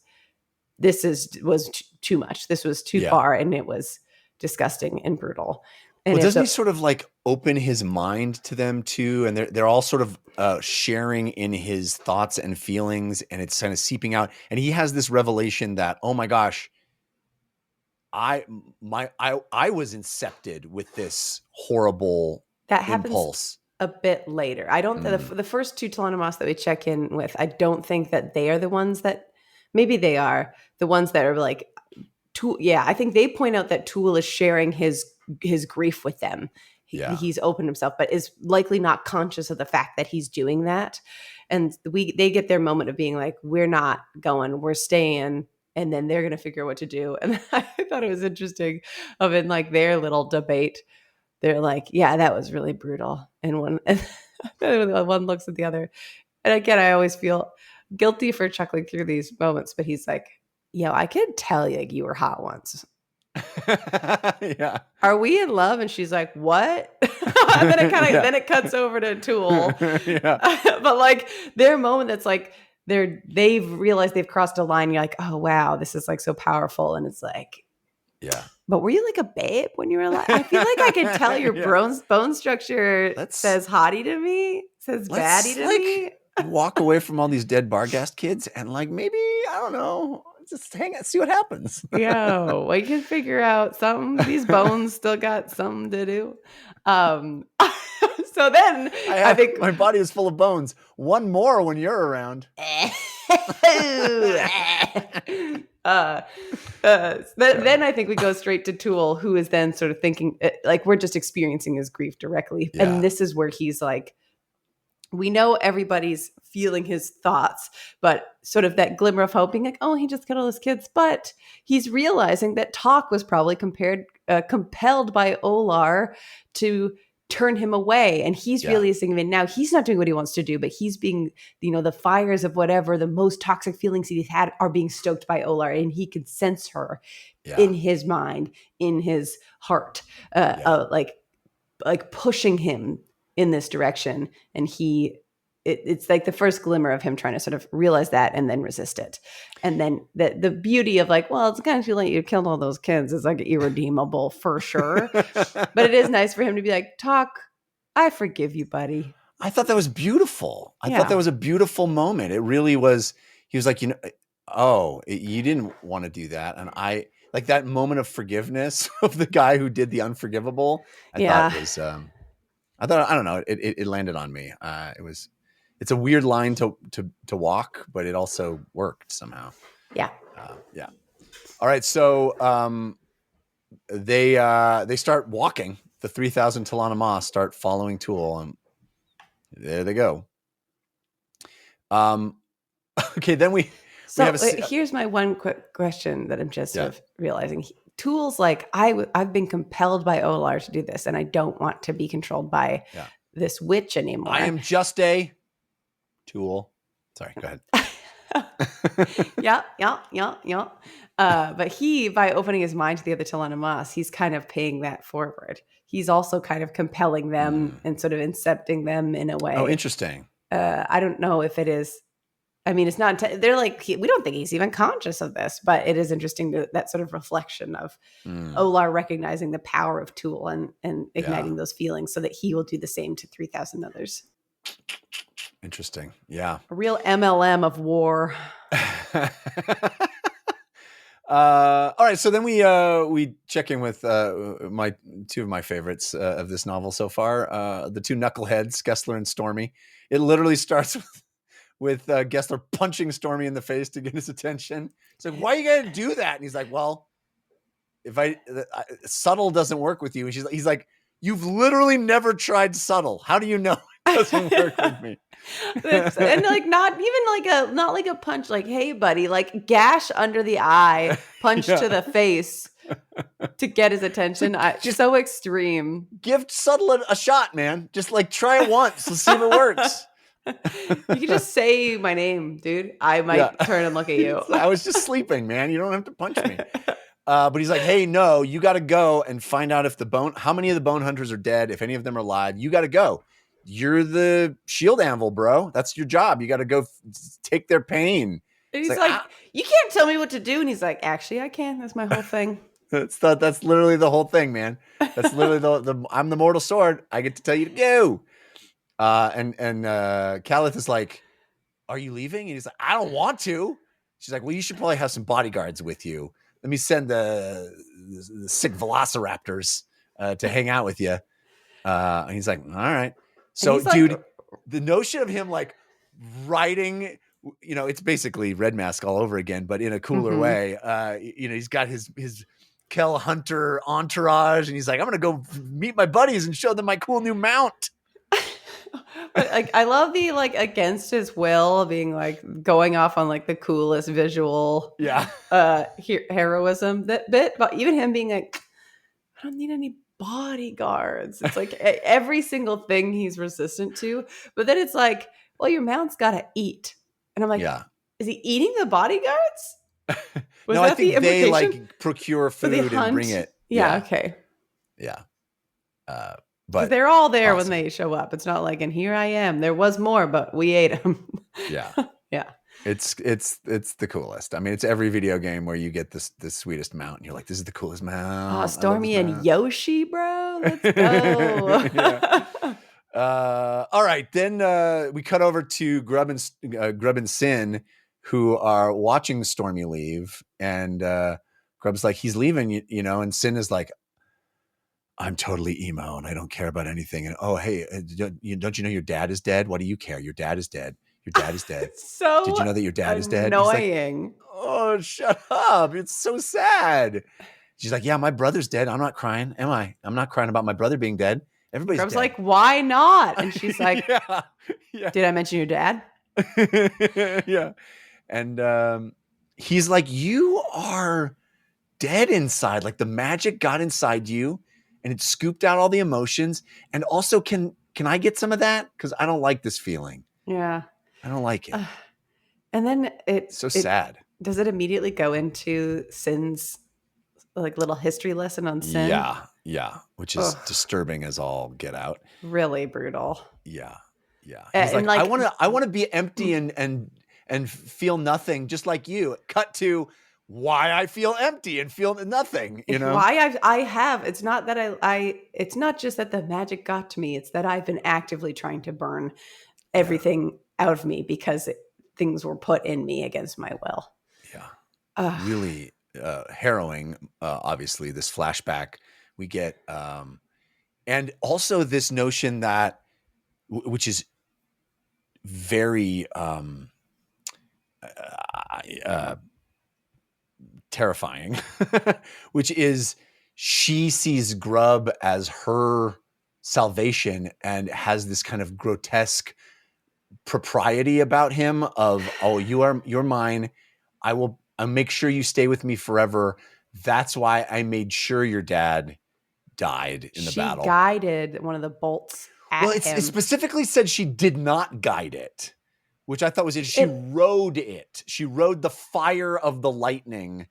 too much. This was too far, and it was disgusting and brutal. And doesn't he sort of like open his mind to them too? And they're all sort of sharing in his thoughts and feelings, and it's kind of seeping out. And he has this revelation that, oh my gosh, I was incepted with this horrible impulse. A bit later. I don't the first 2 Talana Moss that we check in with, I don't think that they are the ones that, maybe they are the ones that are like Tool. I think they point out that Tool is sharing his grief with them. He's opened himself, but is likely not conscious of the fact that he's doing that. And they get their moment of being like, we're not going, we're staying, and then they're going to figure out what to do. And I thought it was interesting of in like their little debate. They're like, yeah, that was really brutal. And one looks at the other. And again, I always feel guilty for chuckling through these moments, but he's like, I could tell you were hot once. Are we in love? And she's like, what? And then then it cuts over to Tool. But like their moment, that's like they've realized they've crossed a line. You're like, oh wow, this is like so powerful. And it's like, but were you like a babe when you were alive? I feel like I can tell your bone structure says hottie to me, says baddie to me. Walk away from all these dead Barghast kids and like maybe, I don't know, just hang out, see what happens. We can figure out something. These bones still got something to do. So then I think my body is full of bones. One more when you're around. uh, then I think we go straight to Tool, who is then sort of thinking like we're just experiencing his grief directly. Yeah. And this is where he's like, we know everybody's feeling his thoughts, but sort of that glimmer of hope being like, oh, he just killed all his kids. But he's realizing that Talk was probably compelled by Olar to turn him away. And he's realizing that now he's not doing what he wants to do, but he's being, the fires of whatever, the most toxic feelings he's had are being stoked by Olar. And he can sense her in his mind, in his heart, like pushing him in this direction. And it's like the first glimmer of him trying to sort of realize that and then resist it. And then the beauty of like, well, it's kind of too late. You killed all those kids. It's like irredeemable for sure. But it is nice for him to be like, Talk, I forgive you, buddy. I thought that was beautiful. I thought that was a beautiful moment. It really was. He was like, you didn't want to do that. And I like that moment of forgiveness of the guy who did the unforgivable. I thought was, I don't know. It landed on me. It's a weird line to walk, but it also worked somehow. Yeah. All right. So they start walking. The 3,000 Talana Moss start following Tool, and there they go. Okay. Then here's my one quick question that I'm just sort of realizing. Tool's like, I've been compelled by Olar to do this, and I don't want to be controlled by this witch anymore. I am just a Tool. Sorry, go ahead. Yeah. But he, by opening his mind to the other Talana Moss, he's kind of paying that forward. He's also kind of compelling them and sort of incepting them in a way. Oh, interesting. I don't know if it is. I mean, it's not, they're like, we don't think he's even conscious of this, but it is interesting that sort of reflection of Olar recognizing the power of Tool and igniting those feelings so that he will do the same to 3,000 others. Interesting. Yeah. A real MLM of war. All right. So then we check in with two of my favorites of this novel so far. The two knuckleheads, Gessler and Stormy. It literally starts with Gessler punching Stormy in the face to get his attention. It's like, why are you going to do that? And he's like, well, if subtle doesn't work with you. And he's like, you've literally never tried subtle. How do you know it doesn't work with me? And like not like a punch, like, hey buddy, like gash under the eye, punch to the face to get his attention. Just so extreme. Give subtle a shot, man. Just like try it once. Let's see if it works. You can just say my name, dude. I might turn and look at you. I was just sleeping, man. You don't have to punch me. But he's like, hey, no, you got to go and find out how many of the bone hunters are dead, if any of them are alive. You got to go. You're the shield anvil, bro. That's your job. You got to go take their pain. And he's like, you can't tell me what to do. And he's like, actually, I can. That's my whole thing. That's literally the whole thing, man. That's literally I'm the mortal sword. I get to tell you to go. And Caliph is like, are you leaving? And he's like, I don't want to. She's like, well, you should probably have some bodyguards with you. Let me send the sick velociraptors to hang out with you. And he's like, all right. So, dude, the notion of him like riding, it's basically Red Mask all over again, but in a cooler way. He's got his Kel Hunter entourage, and he's like, I'm gonna go meet my buddies and show them my cool new mount. But like, I love the like against his will being like going off on like the coolest visual heroism bit, but even him being like, I don't need any bodyguards. It's like every single thing he's resistant to, but then it's like, well, your mount's gotta eat, and I'm like, is he eating the bodyguards? No, I think they like procure food and bring it. Okay. Yeah. But they're all there when they show up. It's not like, and here I am. There was more, but we ate them. Yeah. Yeah. It's the coolest. I mean, it's every video game where you get the sweetest mount and you're like, this is the coolest mount. Oh, Stormy and Yoshi, bro. Let's go. All right. Then we cut over to Grub and Sin, who are watching Stormy leave. And Grub's like, he's leaving, and Sin is like, I'm totally emo and I don't care about anything. And, oh, hey, don't you know your dad is dead? What do you care? Your dad is dead. Your dad is dead. So Did you know that your dad is dead? He's like, annoying. oh, shut up. It's so sad. She's like, yeah, my brother's dead. I'm not crying. Am I? I'm not crying about my brother being dead. Everybody's Grub's dead. like, why not? And she's like, yeah. did I mention your dad? Yeah. And he's like, you are dead inside. Like the magic got inside you and it scooped out all the emotions. And also, can I get some of that? Because I don't like this feeling. Yeah. I don't like it. And then It's so sad. Does it immediately go into Sin's like little history lesson on sin? Yeah. Which is disturbing as all get out. Really brutal. Yeah. He's And like, I want to be empty and feel nothing, just like you. Cut to why I feel empty and feel nothing. You know why I have. It's not that I. It's not just that the magic got to me. It's that I've been actively trying to burn everything out of me because things were put in me against my will. Yeah. Really harrowing. Obviously, this flashback we get, and also this notion that, which is very terrifying, which is she sees Grub as her salvation and has this kind of grotesque propriety about him of, oh, you're mine. I'll make sure you stay with me forever. That's why I made sure your dad died in the battle. She guided one of the bolts at him. It specifically said she did not guide it, which I thought was interesting. She rode it. She rode the fire of the lightning,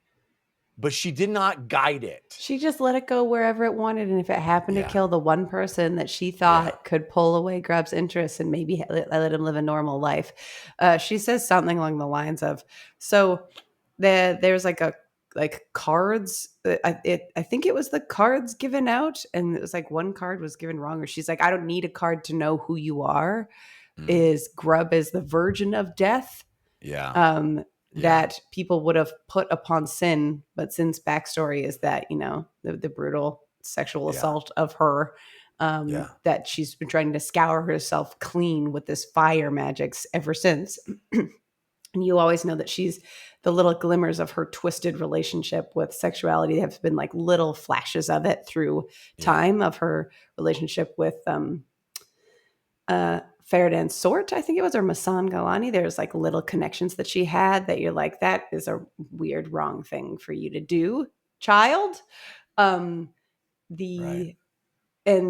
but she did not guide it. She just let it go wherever it wanted. And if it happened to kill the one person that she thought could pull away Grub's interest and maybe let him live a normal life, she says something along the lines of, so there's like cards. I think it was the cards given out. And it was like one card was given wrong. Or she's like, I don't need a card to know who you are. Is Grub is the virgin of death. Yeah. That people would have put upon Sin, but Sin's backstory is that, the brutal sexual assault of her, that she's been trying to scour herself clean with this fire magics ever since. And you always know that she's the little glimmers of her twisted relationship with sexuality have been like little flashes of it through time of her relationship with Ferdinand Sort, I think it was, or Masan Galani. There's like little connections that she had that you're like, that is a weird, wrong thing for you to do, child. And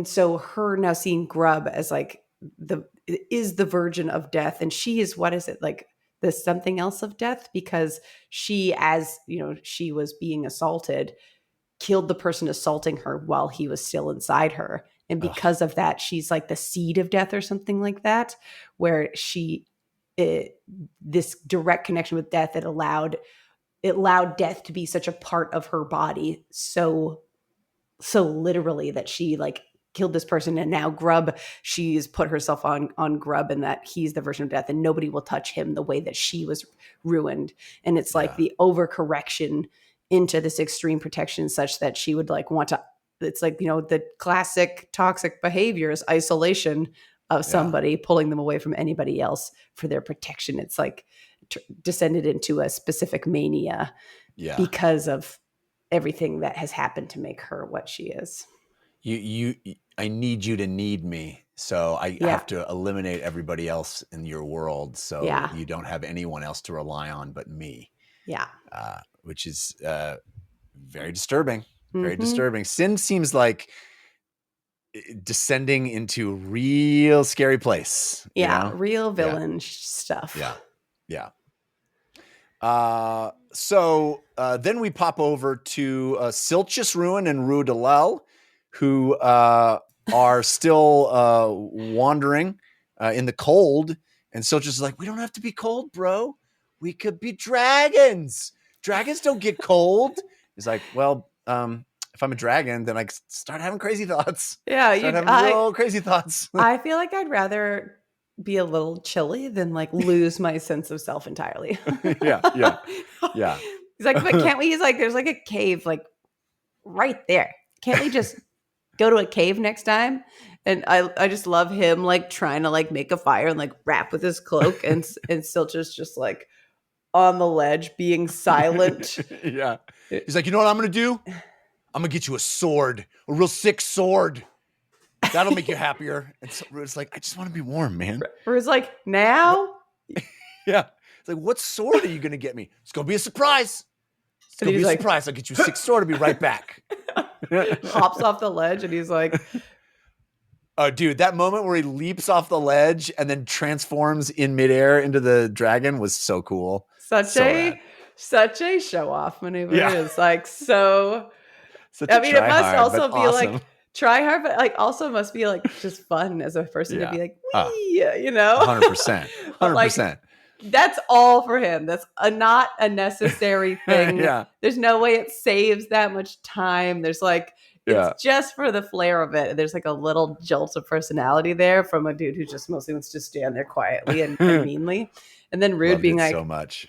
so her now seeing Grub as like is the virgin of death, and she is, what is it, like the something else of death, because she, as she was being assaulted, killed the person assaulting her while he was still inside her. And because of that, she's like the seed of death or something like that, where this direct connection with death, it allowed death to be such a part of her body. So literally that she like killed this person. And now Grub, she's put herself on Grub, and that he's the version of death and nobody will touch him the way that she was ruined. And it's like the overcorrection into this extreme protection such that she would like want to, it's like, the classic toxic behavior is isolation of somebody, pulling them away from anybody else for their protection. It's like descended into a specific mania because of everything that has happened to make her what she is. I need you to need me. So I have to eliminate everybody else in your world. So you don't have anyone else to rely on but me. Yeah. Which is very disturbing. Very disturbing. Sin seems like descending into real scary place. Real villain stuff. Yeah. So then we pop over to Silchus Ruin and Rue Delel, who are still wandering in the cold. And Silchus is like, we don't have to be cold, bro. We could be dragons. Dragons don't get cold. He's like, well, if I'm a dragon, then I start having crazy thoughts. Yeah, real crazy thoughts. I feel like I'd rather be a little chilly than like lose my sense of self entirely. Yeah. He's like, but can't we? He's like, there's like a cave like right there. Can't we just go to a cave next time. And I just love him like trying to like make a fire and like rap with his cloak and Siltra's just like on the ledge being silent. Yeah. He's like, you know what I'm going to do? I'm going to get you a sword, a real sick sword. That'll make you happier. And so it's like, I just want to be warm, man. Or it's like, now? Yeah. It's like, what sword are you going to get me? It's going to be a surprise. It's going to be a surprise. I'll get you a sick sword. I'll be right back. Hops off the ledge and he's like, oh, dude, that moment where he leaps off the ledge and then transforms in midair into the dragon was so cool. Such a show off maneuver. Yeah. It's like so. I mean, it must also be like try hard, but like also must be like just fun as a person to be like, you know, 100%, 100%. That's all for him. That's not a necessary thing. Yeah. There's no way it saves that much time. There's like. It's just for the flair of it. There's like a little jolt of personality there from a dude who just mostly wants to stand there quietly and meanly. And then Rude being like, so much.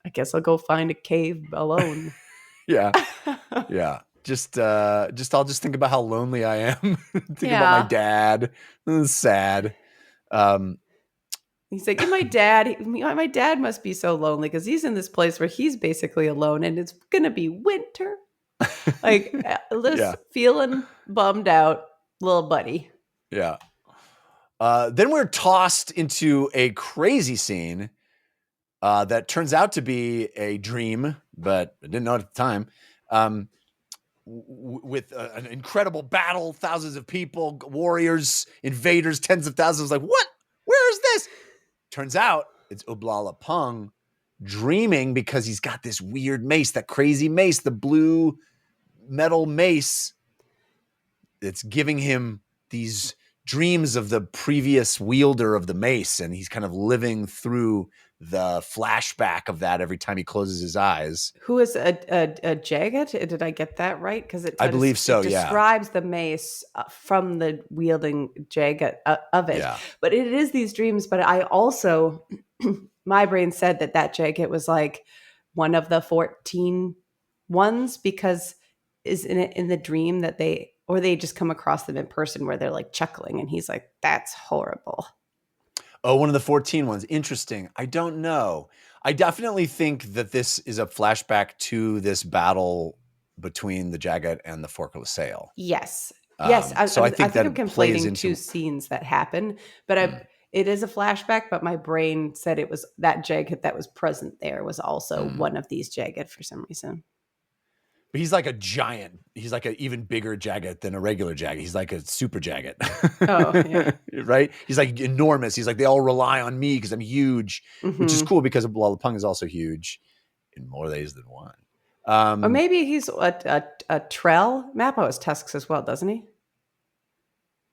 I guess I'll go find a cave alone. Yeah. Yeah. I'll just think about how lonely I am. Think about my dad. This is sad. He's like, my dad must be so lonely because he's in this place where he's basically alone and it's going to be winter. Like feeling bummed out, little buddy. Yeah. Then we're tossed into a crazy scene that turns out to be a dream, but I didn't know it at the time. With an incredible battle, thousands of people, warriors, invaders, tens of thousands. Like, what? Where is this? Turns out it's Oblala Pung dreaming because he's got this weird mace, that crazy mace, the blue metal mace. It's giving him these dreams of the previous wielder of the mace, and he's kind of living through the flashback of that every time he closes his eyes. Who is a Jagged? Did I get that right? Because I believe so. It describes the mace from the wielding Jagged of it. Yeah. But it is these dreams. But I also, my brain said that Jagged was like one of the 14 ones because is in the dream that they just come across them in person where they're like chuckling and he's like, that's horrible. Oh, one of the 14 ones. Interesting. I don't know. I definitely think that this is a flashback to this battle between the Jagged and the Forkless Sail. Yes. Yes. So I think I'm conflating two scenes that happen, but it is a flashback, but my brain said it was that Jagged that was present there was also one of these Jagged for some reason. But he's like a giant. He's like an even bigger Jagged than a regular Jagged. He's like a super Jagged. Oh, yeah. Right? He's like enormous. He's like, they all rely on me because I'm huge, which is cool because Oblala Pung is also huge in more ways than one. Or maybe he's a Trell. Mappo has tusks as well, doesn't he?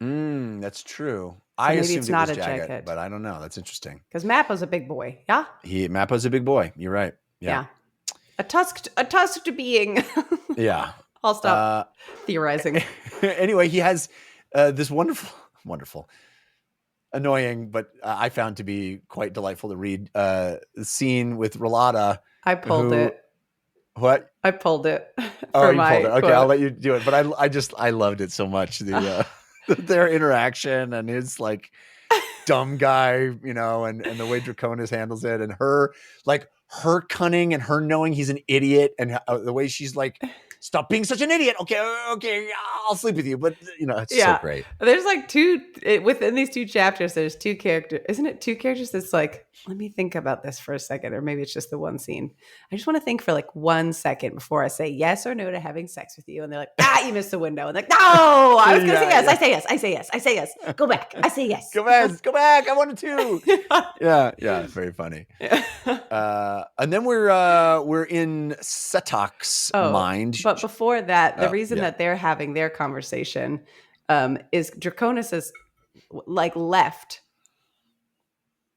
That's true. So I maybe assumed it's it not was a Jagged, but I don't know. That's interesting. Because Mappo's a big boy. Yeah? Mappo's a big boy. You're right. Yeah. A tusked being. Yeah. I'll stop theorizing. Anyway, he has this wonderful, annoying, but I found to be quite delightful to read scene with Rolata. I pulled it. What? I pulled it. You pulled it. Okay, quote. I'll let you do it. But I loved it so much. Their interaction and his like dumb guy, and the way Draconis handles it, and her cunning and her knowing he's an idiot, and the way she's like, stop being such an idiot. Okay, I'll sleep with you. But it's so great. There's like within these two chapters, there's two characters. Isn't it two characters? That's like, let me think about this for a second, or maybe it's just the one scene. I just want to think for like 1 second before I say yes or no to having sex with you. And they're like, you missed the window. And like, no, I was going to say yes. I say yes. I say yes. I say yes. Go back. I say yes. Go back. I wanted to. Yeah. It's very funny. And then we're in Setok's mind. But before that, the reason that they're having their conversation is Draconis is like left.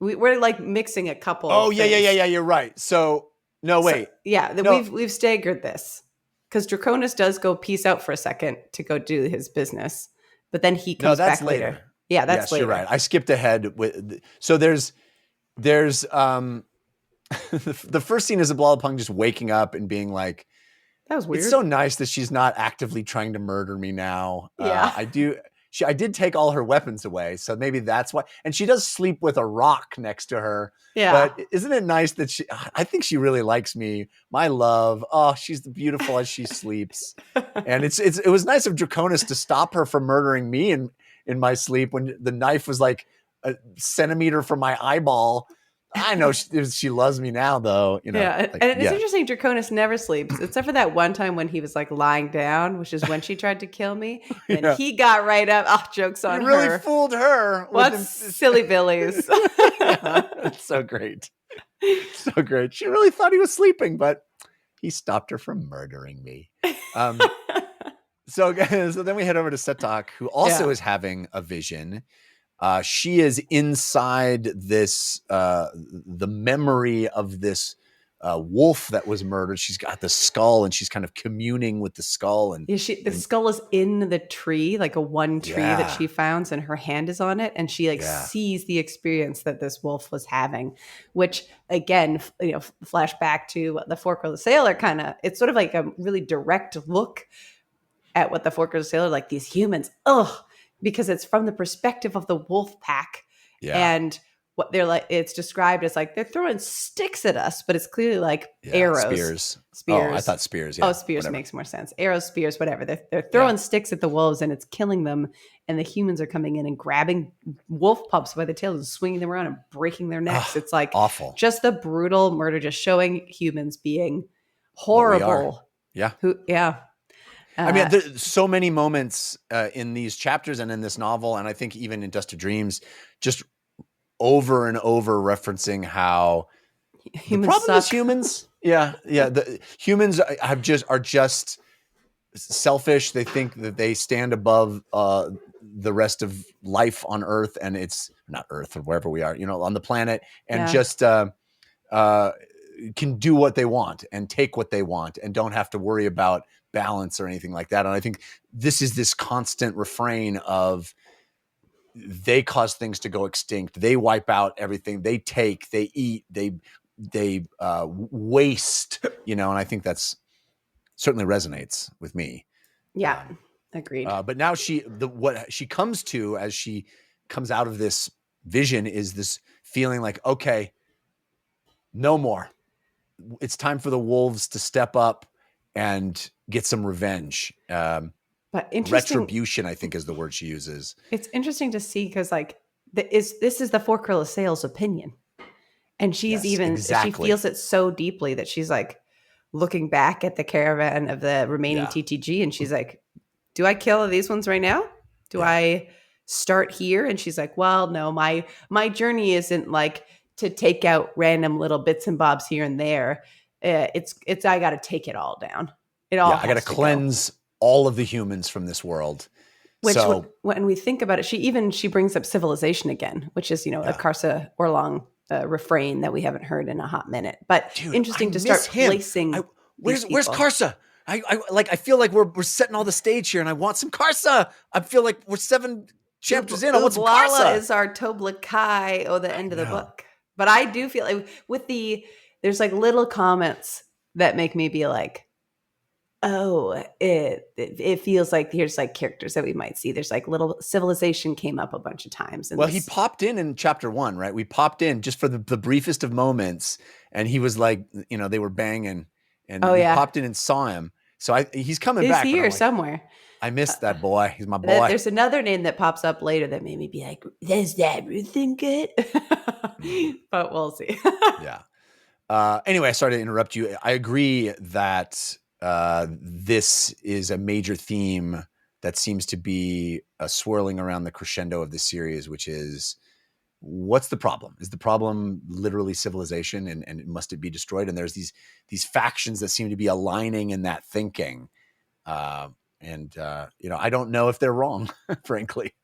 We're like mixing a couple. Oh, yeah. You're right. So no, wait. We've staggered this because Draconis does go peace out for a second to go do his business, but then he comes back later. Yeah, that's later. You're right. I skipped ahead so there's the first scene is Oblala Pung just waking up and being like, That was weird. It's so nice that she's not actively trying to murder me now. Yeah. I did take all her weapons away, so maybe that's why. And she does sleep with a rock next to her. Yeah. But isn't it nice that I think she really likes me, my love. Oh, she's beautiful as she sleeps. And it was nice of Draconis to stop her from murdering me in my sleep when the knife was like a centimeter from my eyeball. I know she loves me now, though. Yeah, and it's interesting. Draconis never sleeps, except for that one time when he was like lying down, which is when she tried to kill me, and he got right up. Oh, jokes on her. You really fooled her. What's silly billies? It's so great, so great. She really thought he was sleeping, but he stopped her from murdering me. So then we head over to Setak, who also is having a vision. She is inside this, the memory of this wolf that was murdered. She's got the skull and she's kind of communing with the skull. And the skull is in the tree, like one tree that she found, and her hand is on it. And she sees the experience that this wolf was having, which again, flash back to the Fork of the Sailor it's sort of like a really direct look at what the Fork of the Sailor, like these humans, because it's from the perspective of the wolf pack. And what they're like, it's described as like they're throwing sticks at us, but it's clearly like arrows. Spears. Oh, I thought spears. Yeah, spears whatever. Makes more sense. Arrows, spears, whatever. They're throwing sticks at the wolves and it's killing them. And the humans are coming in and grabbing wolf pups by the tail and swinging them around and breaking their necks. It's like awful. Just the brutal murder, just showing humans being horrible. I mean, there's so many moments in these chapters and in this novel, and I think even in Dust of Dreams, just over and over referencing how humans the problem suck. is humans. The humans are just selfish. They think that they stand above the rest of life on Earth, and it's not Earth or wherever we are, on the planet, and just can do what they want and take what they want and don't have to worry about balance or anything like that. And I think this is this constant refrain of they cause things to go extinct. They wipe out everything. They take, they eat, they waste, and I think that's certainly resonates with me. Yeah. Agreed. But now what she comes to as she comes out of this vision is this feeling like, okay, no more. It's time for the wolves to step up and get some revenge. But retribution, I think, is the word she uses. It's interesting to see because, this is the Fork of the Sailor's opinion, and she's she feels it so deeply that she's like looking back at the caravan of the remaining TTG, and she's like, "Do I kill these ones right now? Do I start here?" And she's like, "Well, no, my journey isn't like to take out random little bits and bobs here and there. It's I got to take it all down. I got to cleanse all of the humans from this world." Which, when we think about it, she brings up civilization again, which is a Karsa Orlong refrain that we haven't heard in a hot minute. But interesting to start placing. Where's Karsa? I feel like we're setting all the stage here, and I want some Karsa. I feel like we're 7 chapters in. I want some Karsa. Is our Tobla Kai the end of the book. But I do feel like there's like little comments that make me be like, oh, it feels like here's like characters that we might see. There's like little civilization came up a bunch of times. And he popped in chapter 1, right? We popped in just for the briefest of moments, and he was like, they were banging, and we popped in and saw him. So he's coming back. He's here somewhere. I missed that boy. He's my boy. There's another name that pops up later that made me be like, "Does that everything good?" But we'll see. Anyway, sorry to interrupt you. I agree that this is a major theme that seems to be swirling around the crescendo of the series, which is, what's the problem? Is the problem literally civilization, and must it be destroyed? And there's these factions that seem to be aligning in that thinking. I don't know if they're wrong, frankly.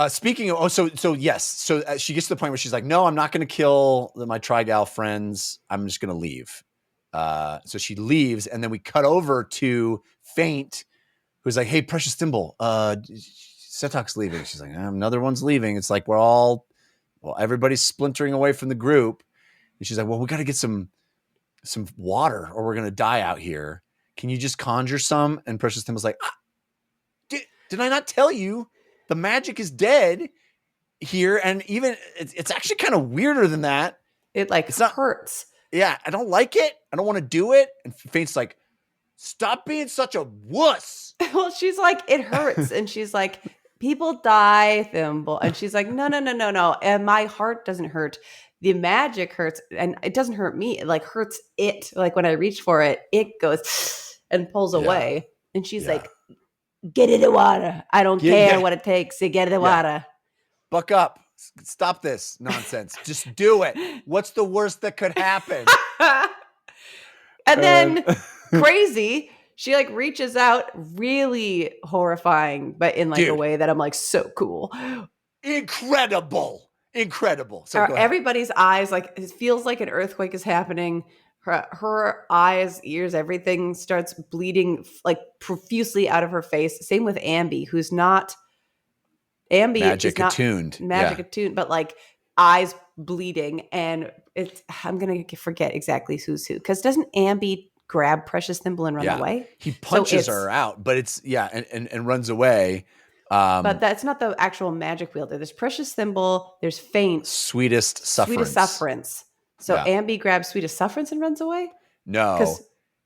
Speaking of, yes. So she gets to the point where she's like, no, I'm not going to kill my Trigal friends. I'm just going to leave. So she leaves, and then we cut over to Faint, who's like, hey, Precious Thimble, Setak's leaving. She's like, another one's leaving. It's like, everybody's splintering away from the group. And she's like, well, we got to get some some water or we're gonna die out here. Can you just conjure some? And Precious Thimble's like, did I not tell you the magic is dead here? And even it's actually kind of weirder than that. It hurts. Yeah, I don't like it. I don't want to do it. And Faint's like, stop being such a wuss. Well, she's like, it hurts. And she's like, people die, Thimble. And she's like, no. And my heart doesn't hurt. The magic hurts. And it doesn't hurt me. It like hurts it. Like when I reach for it, it goes and pulls away. And she's like, get in the water. I don't care what it takes to get in the water. Buck up. Stop this nonsense. Just do it. What's the worst that could happen? And then crazy, she like reaches out, really horrifying, but in like a way that I'm like, so cool. Incredible. So everybody's eyes, like it feels like an earthquake is happening. Her eyes, ears, everything starts bleeding like profusely out of her face. Same with Ambi, who's not magic attuned, but like eyes bleeding. And I'm gonna forget exactly who's who, because doesn't Ambi grab Precious Thimble and run away? He punches her out, but it's and runs away. But that's not the actual magic wielder. There's Precious Thimble. There's Faint. Sweetest Sufferance. So Ambi grabs Sweetest Sufferance and runs away? No.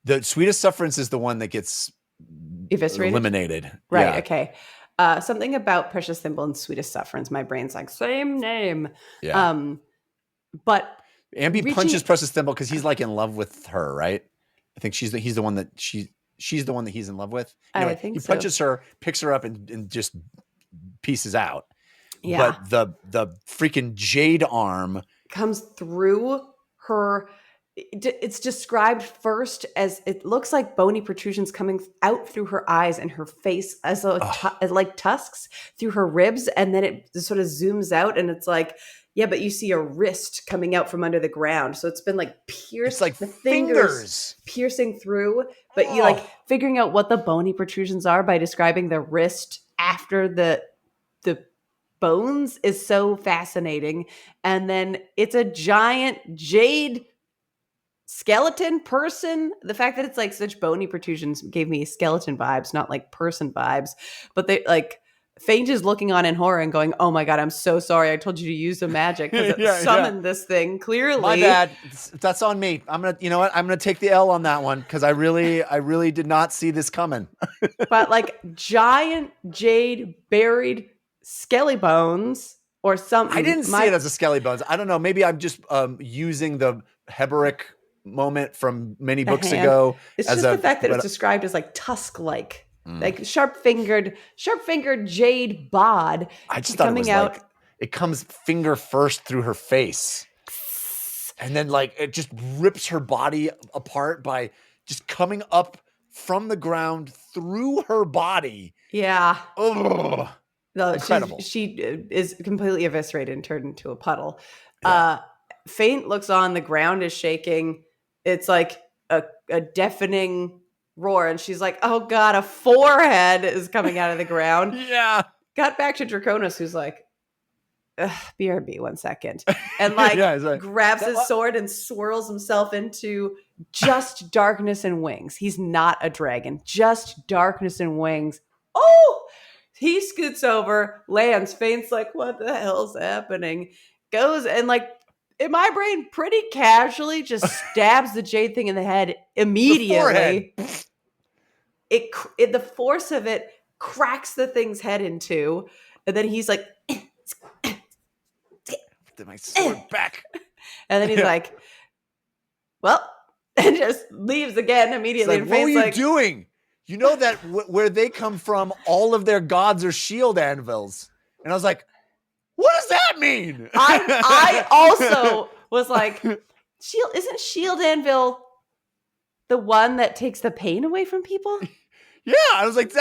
The Sweetest Sufferance is the one that gets eviscerated? Eliminated. Right, okay. Something about Precious Thimble and Sweetest Sufferance. My brain's like, same name. Yeah. But Ambi punches Precious Thimble because he's like in love with her, right? I think she's the one that she's the one that he's in love with. Anyway, I think he punches her, picks her up, and just pieces out. Yeah. But the freaking jade arm comes through her. It's described first as it looks like bony protrusions coming out through her eyes and her face as though as like tusks through her ribs, and then it sort of zooms out and it's like, yeah, but you see a wrist coming out from under the ground, so it's been like pierced, it's like the fingers piercing through, but you like figuring out what the bony protrusions are by describing the wrist after the bones is so fascinating. And then it's a giant jade skeleton person. The fact that it's like such bony protrusions gave me skeleton vibes, not like person vibes. But they like Faint is looking on in horror and going, oh my God, I'm so sorry. I told you to use the magic because it summoned this thing. Clearly. My bad. That's on me. I'm going to, you know what? I'm going to take the L on that one because I really did not see this coming. But like giant jade buried skelly bones or something. I didn't see it as a skelly bones. I don't know. Maybe I'm just using the Heberic moment from many books ago. It's just the fact that it's described as like tusk-like, like sharp-fingered jade bod. I just thought it was out. Like it comes finger first through her face, and then like it just rips her body apart by just coming up from the ground through her body. Yeah. Ugh. No, incredible. She is completely eviscerated and turned into a puddle. Yeah. Faint looks on, the ground is shaking. It's like a deafening roar. And she's like, oh God, a forehead is coming out of the ground. Yeah. Got back to Draconis, who's like, BRB 1 second. And like, grabs his sword and swirls himself into just darkness and wings. He's not a dragon, just darkness and wings. Oh! He scoots over, lands, Faint's like, what the hell's happening? Goes and like, in my brain, pretty casually just stabs the jade thing in the head immediately. The force of it cracks the thing's head in two. And then he's like, get my sword back. And then he's like, well, and just leaves again immediately. Like, what were you doing? You know that where they come from, all of their gods are shield anvils. And I was like, what does that mean? I also was like, isn't shield anvil the one that takes the pain away from people? Yeah. I was like,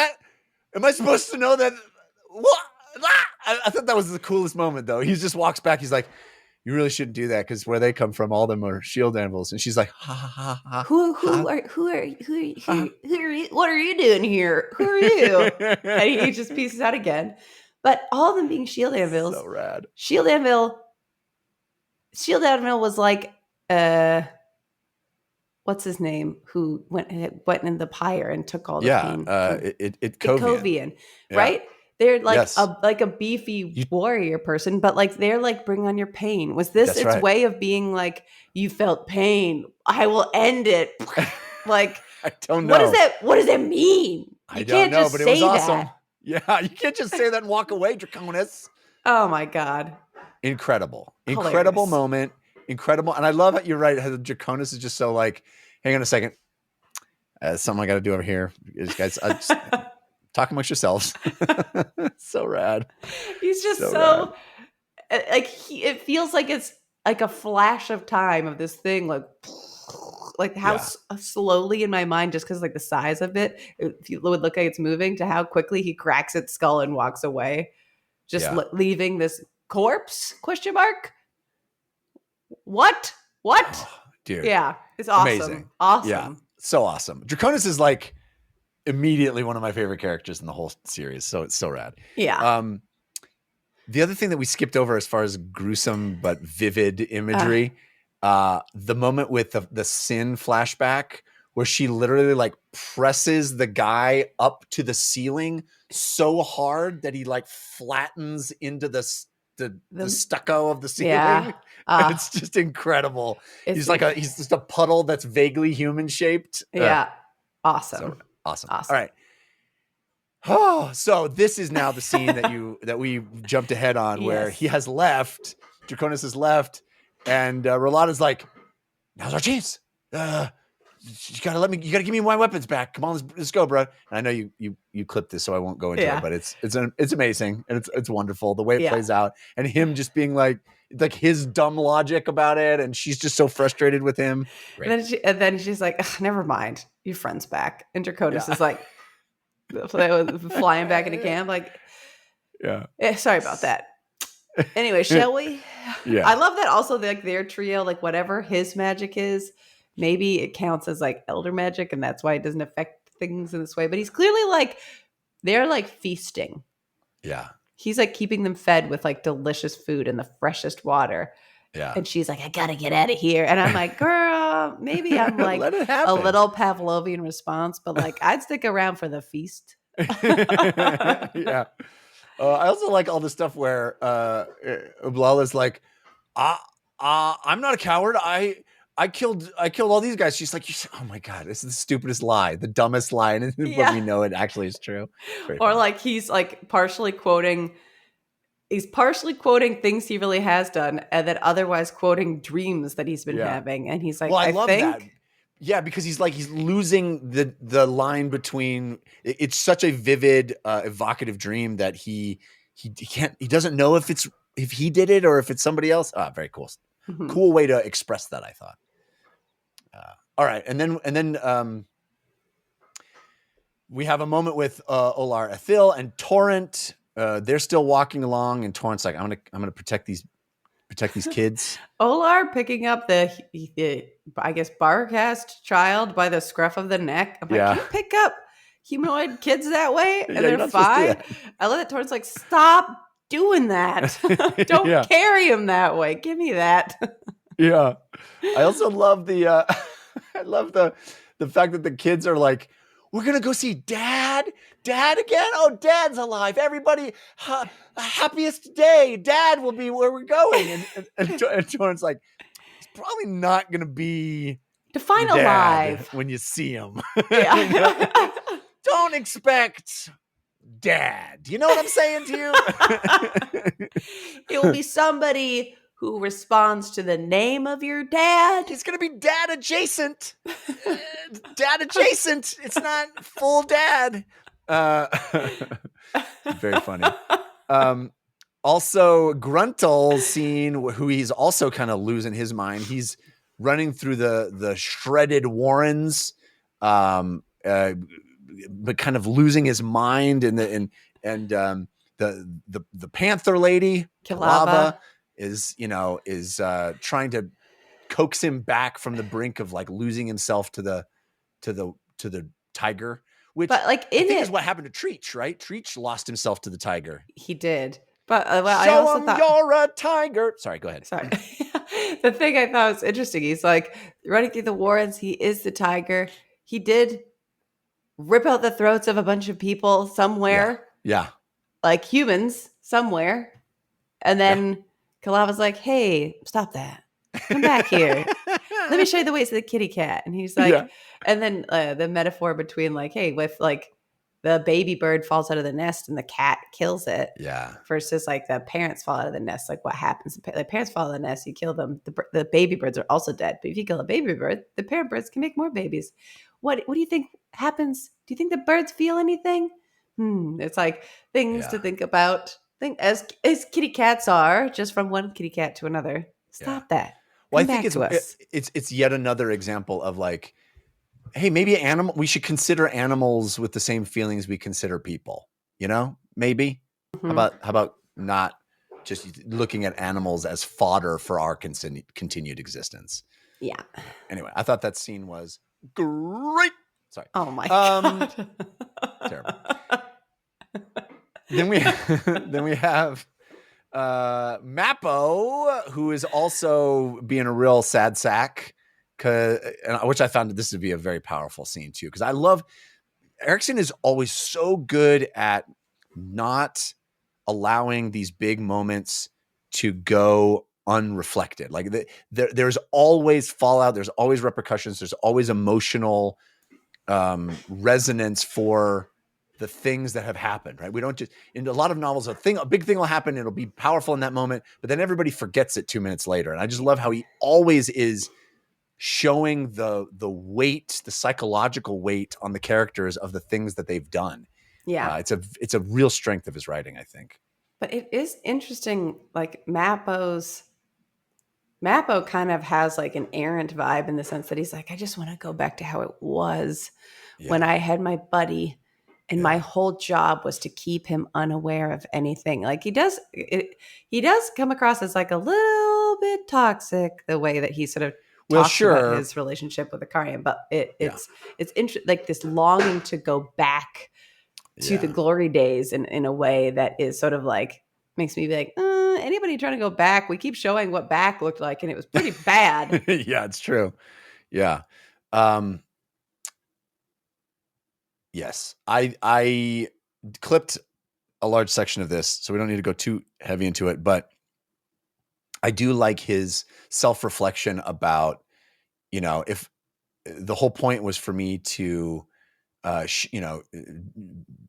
am I supposed to know that? What? I thought that was the coolest moment though. He just walks back. He's like, you really shouldn't do that because where they come from, all of them are shield anvils. And she's like, ha ha ha ha. Who are you? What are you doing here? Who are you? And he just pieces out again. But all of them being shield anvils. So rad. Shield anvil was like what's his name, who went in the pyre and took all the Yeah, pain. Kovian. Yeah. Right? They're like Yes. a beefy warrior person, but like they're like, bring on your pain. Was this That's its right. way of being like, you felt pain, I will end it? Like, I don't know. What does that mean? I don't know, but it was awesome. Yeah, you can't just say that and walk away, Draconis. Oh my God. Incredible. Hilarious. Incredible moment. Incredible. And I love how you're right. How Draconis is just so like, hang on a second. Something I got to do over here. You guys, talk amongst yourselves. So rad. He's just so like, it feels like it's like a flash of time of this thing, like how slowly in my mind, just because like the size of it would look like it's moving, to how quickly he cracks its skull and walks away, just leaving this corpse ? What? Oh, dude. Yeah, it's awesome. Amazing. Awesome. Yeah, so awesome. Draconis is like immediately one of my favorite characters in the whole series. So it's so rad. Yeah. The other thing that we skipped over as far as gruesome but vivid imagery, the moment with the Sin flashback where she literally like presses the guy up to the ceiling so hard that he like flattens into the stucco of the ceiling. Yeah. It's just incredible. He's just a puddle that's vaguely human shaped. Yeah. Awesome. So awesome. All right. Oh, so this is now the scene that we jumped ahead on, where he has left, Draconis has left, and Rolada's like, now's our chance. You gotta give me my weapons back. Come on, let's go, bro. And I know you clipped this, so I won't go into it, but it's amazing and it's wonderful the way it plays out, and him just being like his dumb logic about it, and she's just so frustrated with him. And then she's like, never mind, your friend's back. And Draconis is like flying back into camp, like, sorry about that. Anyway, shall we? Yeah. I love that also, like their trio, like whatever his magic is, maybe it counts as like elder magic, and that's why it doesn't affect things in this way. But he's clearly like, they're like feasting. Yeah. He's like keeping them fed with like delicious food and the freshest water. Yeah. And she's like, I gotta get out of here. And I'm like, girl, maybe I'm like a little Pavlovian response, but like I'd stick around for the feast. Yeah. I also like all the stuff where Ublala's like, I'm not a coward. I killed all these guys. She's like, oh my God, this is the stupidest lie, the dumbest lie. And but we know it actually is true. Very funny. Like he's like partially quoting things he really has done, and then otherwise quoting dreams that he's been having. And he's like, well, I love that. Yeah, because he's losing the line between, it's such a vivid, evocative dream that he doesn't know if he did it or if it's somebody else. Very cool. Mm-hmm. Cool way to express that, I thought. All right. And then we have a moment with Olar Ethil and Torrent. They're still walking along, and Torrent's like, I'm gonna protect these kids. Olar picking up the I guess Barcast child by the scruff of the neck. I'm like, can you pick up humanoid kids that way? And they're fine. I love that Torrent's like, stop doing that. Don't carry him that way. Give me that. Yeah. I also love the fact that the kids are like, we're going to go see dad again. Oh, dad's alive. Everybody, happiest day. Dad will be where we're going. And Torrent's like, it's probably not going to be define alive when you see him. Yeah. Don't expect dad. You know what I'm saying to you? It will be somebody who responds to the name of your dad. He's going to be dad adjacent. Dad adjacent. It's not full dad. Very funny. Also, Gruntl's scene, who he's also kind of losing his mind. He's running through the shredded warrens, but kind of losing his mind. And the Panther lady, Kilava, is trying to coax him back from the brink of like losing himself to the tiger, which I think is what happened to Treach, right? Treach lost himself to the tiger. He did. But I also thought, you're a tiger. Sorry, go ahead. Sorry. the thing I thought was interesting, he's like running through the warrens. He is the tiger. He did rip out the throats of a bunch of people somewhere, Yeah. like humans somewhere. And then Kalava's like, hey, stop that. Come back here. Let me show you the ways of the kitty cat. And he's like, Yeah. and then the metaphor between like, hey, with like the baby bird falls out of the nest and the cat kills it. Yeah. Versus like the parents fall out of the nest. Like what happens? The parents fall out of the nest, you kill them. The baby birds are also dead. But if you kill a baby bird, the parent birds can make more babies. What do you think happens? Do you think the birds feel anything? It's like things to think about. As kitty cats are, just from one kitty cat to another. Stop that. Well, Come I think back it's yet another example of like, hey, maybe we should consider animals with the same feelings we consider people, you know, maybe. How about not just looking at animals as fodder for our continued existence? Yeah. Anyway, I thought that scene was great. Sorry. Oh my God. Terrible. Then we have Mappo, who is also being a real sad sack, which I found this to be a very powerful scene too. Because I love Erikson is always so good at not allowing these big moments to go unreflected. Like there's always fallout, there's always repercussions, there's always emotional resonance for the things that have happened, right? We don't just, in a lot of novels, a big thing will happen, it'll be powerful in that moment, but then everybody forgets it 2 minutes later. And I just love how he always is showing the weight, the psychological weight on the characters of the things that they've done. Yeah. It's a real strength of his writing, I think. But it is interesting, like Mappo kind of has like an errant vibe in the sense that he's like, I just want to go back to how it was when I had my buddy and my whole job was to keep him unaware of anything. Like he does come across as like a little bit toxic the way that he sort of talks about his relationship with Ikarian, but it's like this longing to go back to the glory days in a way that is sort of like makes me be like, anybody trying to go back? We keep showing what back looked like, and it was pretty bad. Yeah, it's true. Yeah. Yes, I clipped a large section of this, so we don't need to go too heavy into it, but I do like his self-reflection about, if the whole point was for me to,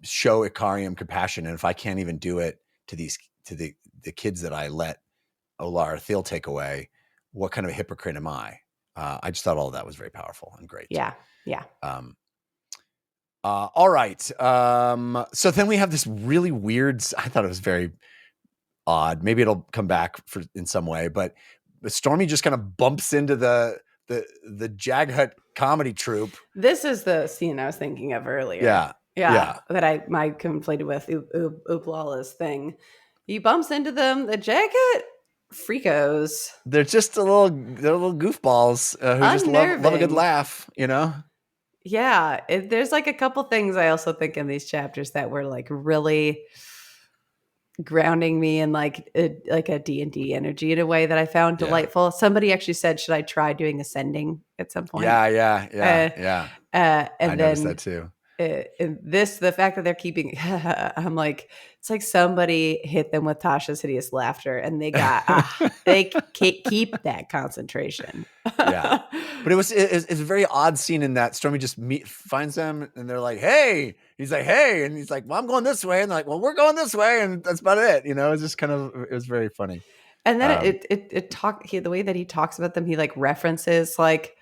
show Ikarian compassion, and if I can't even do it to the kids that I let Olar Thil take away, what kind of a hypocrite am I? I just thought all of that was very powerful and great. Yeah. All right. So then we have this really weird, I thought it was very odd. Maybe it'll come back in some way, but Stormy just kind of bumps into the Jaghut comedy troupe. This is the scene I was thinking of earlier. Yeah. That I conflated with Ublala's thing. He bumps into them. The Jaghut freakos. They're just they're little goofballs who just love a good laugh, Yeah, there's like a couple things I also think in these chapters that were like really grounding me in like a D&D energy in a way that I found delightful. Somebody actually said, should I try doing ascending at some point? Yeah. And I noticed that too. And the fact that they're keeping, I'm like, it's like somebody hit them with Tasha's hideous laughter, and they keep that concentration. Yeah, but it's a very odd scene in that Stormy just finds them, and they're like, "Hey," he's like, "Hey," and he's like, "Well, I'm going this way," and they're like, "Well, we're going this way," and that's about it. It's just kind of, it was very funny. And then the way that he talks about them, he like references like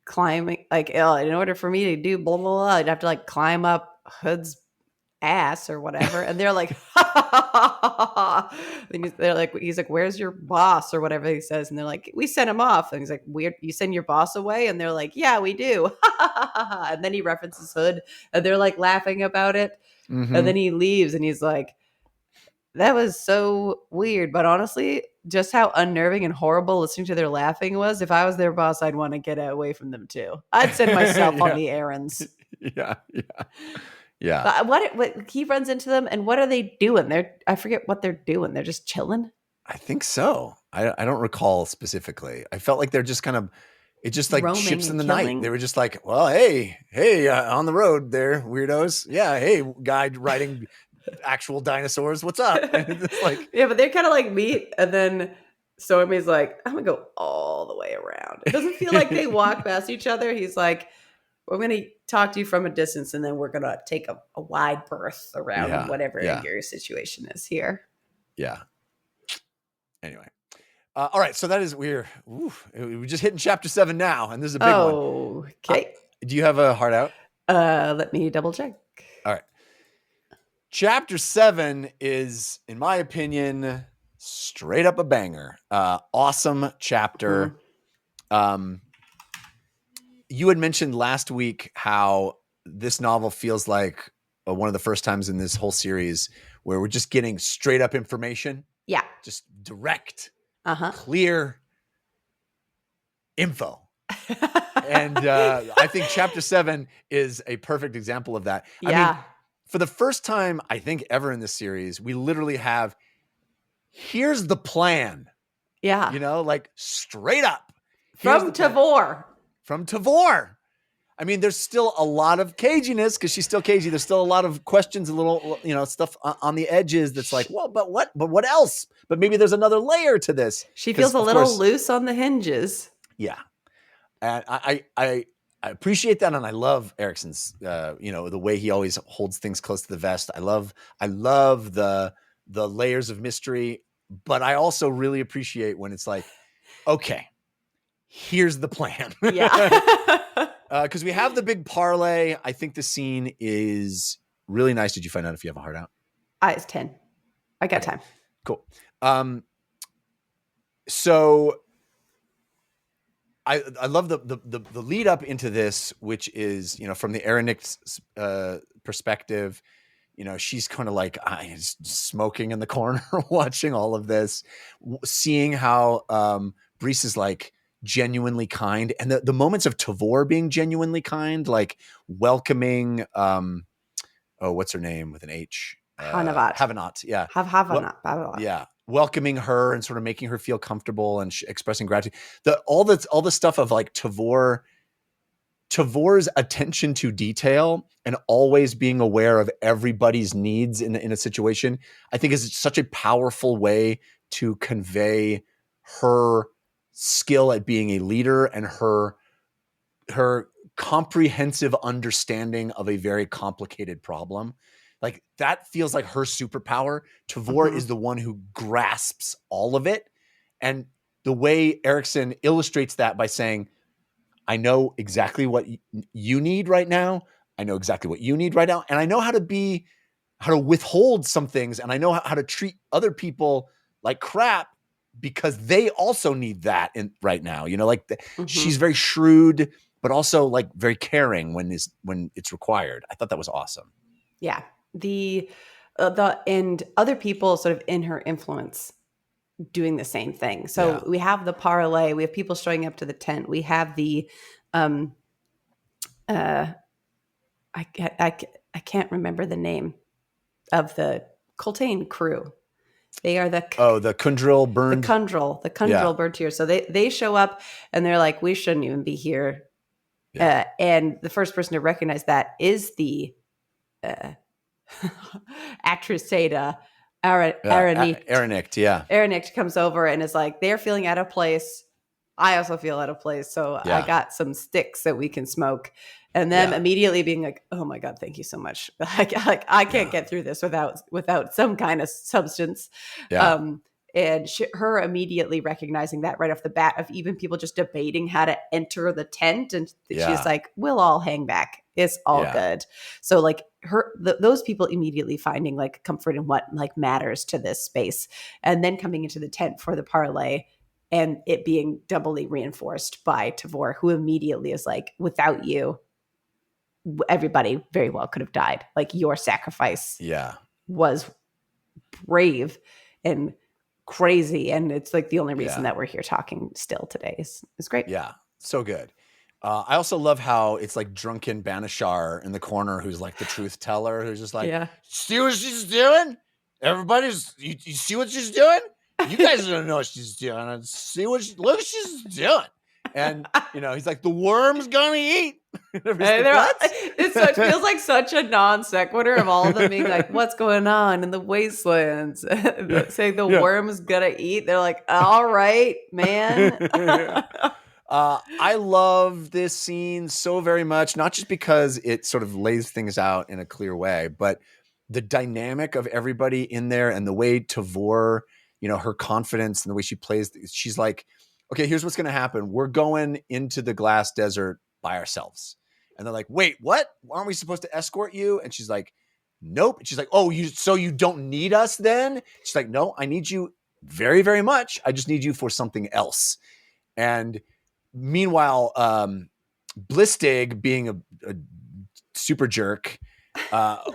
climbing, like, in order for me to do blah, blah, blah, I'd have to like climb up Hood's ass or whatever. And they're like, and he's like, where's your boss or whatever he says. And they're like, we sent him off. And he's like, weird. You send your boss away? And they're like, yeah, we do. And then he references Hood, and they're like laughing about it. Mm-hmm. And then he leaves, and he's like, that was so weird. But honestly, just how unnerving and horrible listening to their laughing was. If I was their boss, I'd want to get away from them too. I'd send myself on the errands. Yeah. But what he runs into them, and what are they doing? I forget what they're doing. They're just chilling. I think so. I don't recall specifically. I felt like they're just kind of, it just like Roaming ships in and the killing. night. They were just like, well, hey, on the road there, weirdos. Yeah, hey, guy riding actual dinosaurs. What's up? And it's like, Yeah, but they kind of like meet, and then Stormy's like, I'm gonna go all the way around. It doesn't feel like they walk past each other. He's like, we're gonna talk to you from a distance, and then we're gonna take a wide berth around Yeah, whatever yeah. your situation is here. yeah. Anyway. All right, so that is we're just hitting chapter 7 now, and this is a big one. Okay. Do you have a heart out? Let me double check. All right. Chapter 7 is, in my opinion, straight up a banger. Awesome chapter. You had mentioned last week how this novel feels like one of the first times in this whole series where we're just getting straight up information. Yeah. Just direct, Uh-huh. clear info. And I think chapter 7 is a perfect example of that. Yeah. I mean, for the first time, I think, ever in this series, we literally have, here's the plan. Yeah. You know, like straight up. From Tavor. From Tavor. I mean, there's still a lot of caginess because she's still cagey. There's still a lot of questions, a little, stuff on the edges that's like, well, but what? But what else? But maybe there's another layer to this. She feels a little loose on the hinges. Yeah. And I appreciate that, and I love Erikson's, the way he always holds things close to the vest. I love the layers of mystery, but I also really appreciate when it's like, okay, here's the plan. Yeah. Because we have the big parlay. I think the scene is really nice. Did you find out if you have a heart out? It's 10. I got time. Cool. So I love the lead up into this, which is, from the Erinick's perspective, she's kind of like smoking in the corner, watching all of this, seeing how Brees is like genuinely kind, and the moments of Tavor being genuinely kind, like welcoming, what's her name with an H? Havanot. Yeah. Havanot. Yeah. Welcoming her and sort of making her feel comfortable and expressing gratitude. All the stuff of like Tavor's attention to detail and always being aware of everybody's needs in a situation, I think is such a powerful way to convey her skill at being a leader and her comprehensive understanding of a very complicated problem. Like that feels like her superpower. Tavor is the one who grasps all of it. And the way Erikson illustrates that by saying, I know exactly what you need right now. I know exactly what you need right now. And I know how to withhold some things. And I know how to treat other people like crap because they also need that right now. She's very shrewd, but also like very caring when it's required. I thought that was awesome. Yeah. The and other people sort of in her influence doing the same thing. So we have the parlay, we have people showing up to the tent. We have the I can't remember the name of the Coltane crew. They are the Kundril burned. The Kundril burned here. So they show up and they're like, we shouldn't even be here. Yeah. And the first person to recognize that is the actress Seda Erinick. Yeah. Erinick comes over and is like, they're feeling out of place. I also feel out of place. So I got some sticks that we can smoke. And them immediately being like, oh my God, thank you so much. I can't get through this without some kind of substance. Yeah. And her immediately recognizing that right off the bat of even people just debating how to enter the tent. And she's like, we'll all hang back. It's all good. So like those people immediately finding like comfort in what like matters to this space. And then coming into the tent for the parlay and it being doubly reinforced by Tavor, who immediately is like, without you, everybody very well could have died. Like your sacrifice was brave and crazy, and it's like the only reason that we're here talking still today is great. Yeah, so good. I also love how it's like drunken Banishar in the corner who's like the truth teller, who's just like, see what she's doing? You see what she's doing? You guys don't know what she's doing. See look what she's doing. And he's like, the worm's gonna eat. What? It feels like such a non sequitur of all of them being like, what's going on in the wastelands? Saying the worm's gonna eat. They're like, all right, man. I love this scene so very much, not just because it sort of lays things out in a clear way, but the dynamic of everybody in there and the way Tavor, her confidence and the way she plays. She's like, okay, here's what's going to happen. We're going into the glass desert by ourselves. And they're like, wait, what? Aren't we supposed to escort you? And she's like, nope. And she's like, oh, so you don't need us then? She's like, no, I need you very, very much. I just need you for something else. And meanwhile, Blistig being a super jerk,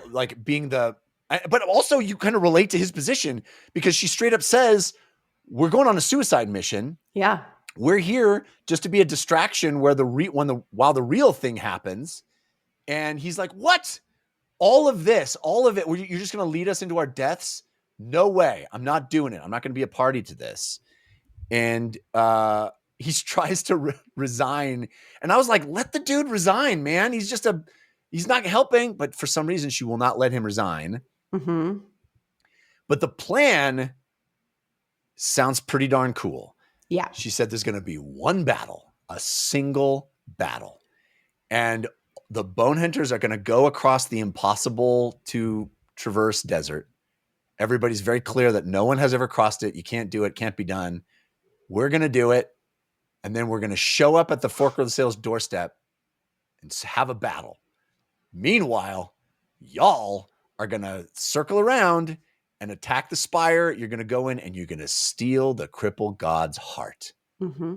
like being but also you kind of relate to his position because she straight up says, we're going on a suicide mission. Yeah. We're here just to be a distraction while the real thing happens. And he's like, what? All of it, you're just going to lead us into our deaths? No way. I'm not doing it. I'm not going to be a party to this. And he tries to resign. And I was like, let the dude resign, man. He's not helping. But for some reason, she will not let him resign. Mm-hmm. But the plan sounds pretty darn cool. Yeah. She said there's going to be one battle, a single battle. And the bone hunters are going to go across the impossible to traverse desert. Everybody's very clear that no one has ever crossed it. You can't do it. Can't be done. We're going to do it. And then we're going to show up at the Fork of the Sail's doorstep and have a battle. Meanwhile, y'all are going to circle around and attack the spire. You're going to go in and you're going to steal the Crippled God's heart. Mm-hmm.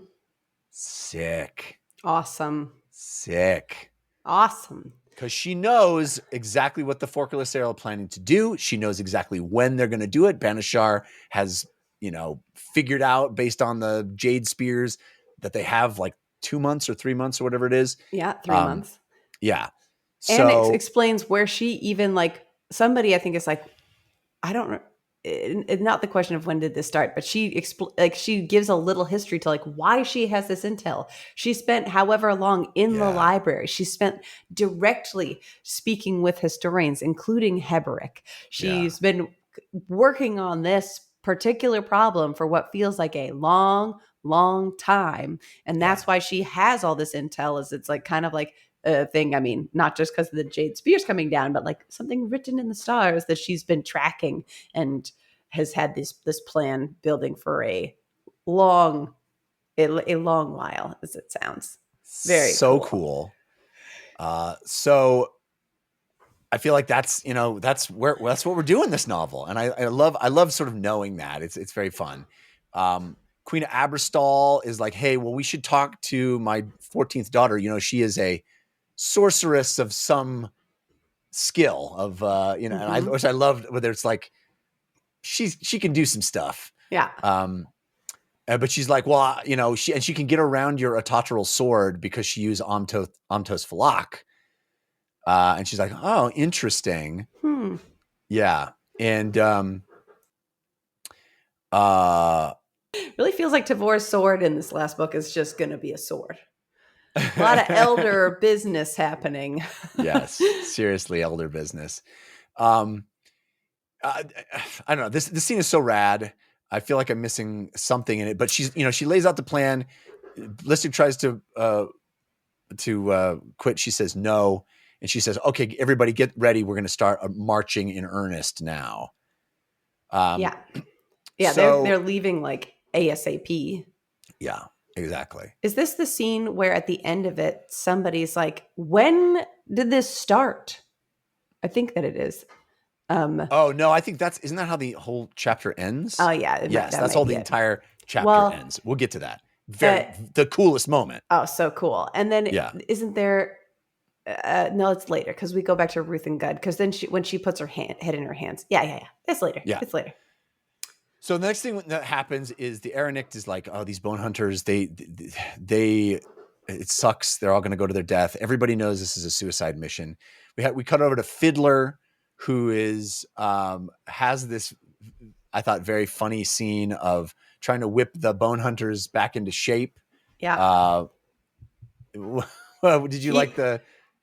Sick. Awesome. Sick. Awesome. Because she knows exactly what the Fork of the Sail are planning to do. She knows exactly when they're going to do it. Banishar has, figured out based on the jade spears that they have like 2 months or 3 months or whatever it is. Yeah, 3 months. Yeah. And it explains where she even somebody I think is like, I don't know. It's not the question of when did this start, but she gives a little history to why she has this intel. She spent however long in the library. She spent directly speaking with historians, including Heberick. She's been working on this particular problem for what feels like a long, long time. And that's why she has all this intel it's kind of like a thing. I mean, not just because of the jade spears coming down, but something written in the stars that she's been tracking and has had this plan building for a long while, as it sounds. Very so cool. So I feel like that's what we're doing this novel. And I love sort of knowing that it's very fun. Queen Aberstall is like, hey, well, we should talk to my 14th daughter. She is a sorceress of some skill of and which I loved, whether it's like she can do some stuff. Yeah. But she's like, well, she can get around your Atotral sword because she used Amtos Falak. And she's like, oh, interesting. Yeah. And really feels like Tavor's sword in this last book is just going to be a sword. A lot of elder business happening. Yes, seriously, elder business. I don't know. This scene is so rad. I feel like I'm missing something in it, but she lays out the plan. Blistig tries to quit. She says no, and she says, "Okay, everybody, get ready. We're going to start marching in earnest now." Yeah. So, they're leaving ASAP. Yeah. Exactly. Is this the scene where at the end of it, somebody's like, when did this start? I think that it is. Oh, no, I think isn't that how the whole chapter ends? Oh, yeah. Yes, that's how the entire chapter ends. We'll get to that. The coolest moment. Oh, so cool. And then isn't there, no, it's later because we go back to Ruth and Gud because then when she puts her head in her hands. Yeah. It's later. Yeah. It's later. So the next thing that happens is the Erinict is like, oh, these bone hunters, they it sucks. They're all going to go to their death. Everybody knows this is a suicide mission. We cut over to Fiddler, who is has this I thought, very funny scene of trying to whip the bone hunters back into shape. Yeah. Did you like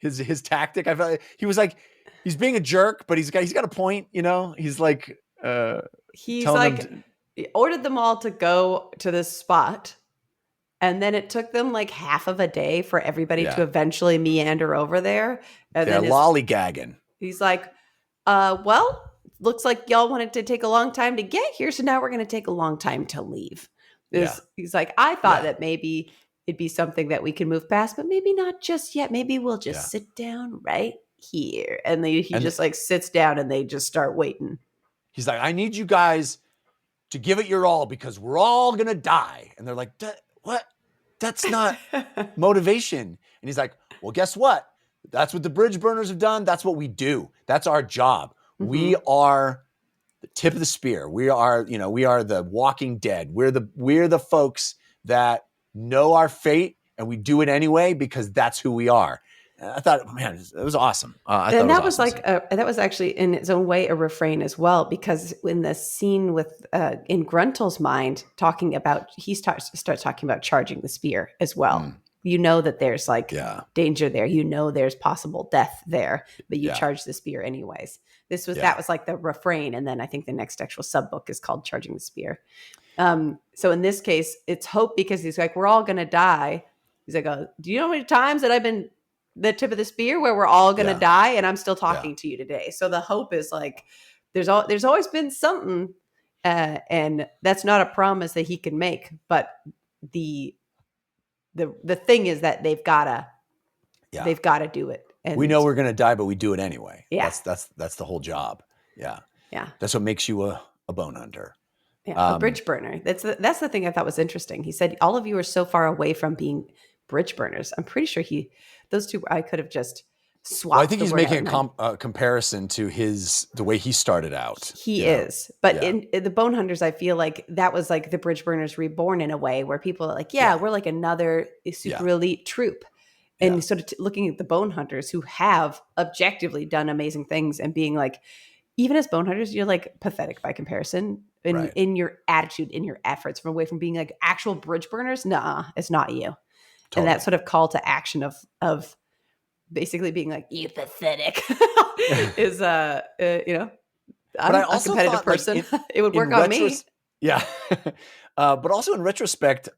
his tactic? I felt he was like, he's being a jerk, but he's got a point, you know. He's like, He's telling like, them he ordered them all to go to this spot. And then it took them like half of a day for everybody to eventually meander over there. And they're then lollygagging. he's like, well, looks like y'all wanted to take a long time to get here. So now we're going to take a long time to leave. He's like, I thought that maybe it'd be something that we can move past, but maybe not just yet. Maybe we'll just sit down right here. And he just like sits down and they just start waiting. He's like, I need you guys to give it your all because we're all going to die. And they're like, what? That's not motivation. And he's like, well, guess what? That's what the bridge burners have done. That's what we do. That's our job. Mm-hmm. We are the tip of the spear. We are the Walking Dead. We're the folks that know our fate and we do it anyway because that's who we are. And I thought, man, it was awesome. That was actually in its own way a refrain as well, because in the scene with in Gruntel's mind talking about, he starts talking about charging the spear as well. Mm. You know that there's like danger there. You know there's possible death there, but you charge the spear anyways. That was like the refrain, and then I think the next actual sub book is called Charging the Spear. So in this case, it's hope because he's like, we're all gonna die. He's like, do you know how many times that I've been the tip of the spear where we're all gonna die, and I'm still talking to you today? So the hope is like, there's always been something, and that's not a promise that he can make, but the thing is that they've gotta do it. And we know we're gonna die, but we do it anyway. Yeah, that's the whole job. Yeah, that's what makes you a bone hunter. Yeah, a bridge burner. That's the thing I thought was interesting. He said all of you are so far away from being bridge burners. I'm pretty sure those two I could have just swapped. Well, I think he's making a comparison to the way he started out. He is, but in the Bone Hunters, I feel like that was like the bridge burners reborn in a way where people are like, we're like another super elite troop. And sort of looking at the Bone Hunters who have objectively done amazing things and being like, even as Bone Hunters, you're like pathetic by comparison in your attitude, in your efforts, from away from being like actual bridge burners. Nah, it's not you. Totally. And that sort of call to action of basically being like, you pathetic is, I'm a competitive person. Like it would work on me. Yeah. But also in retrospect,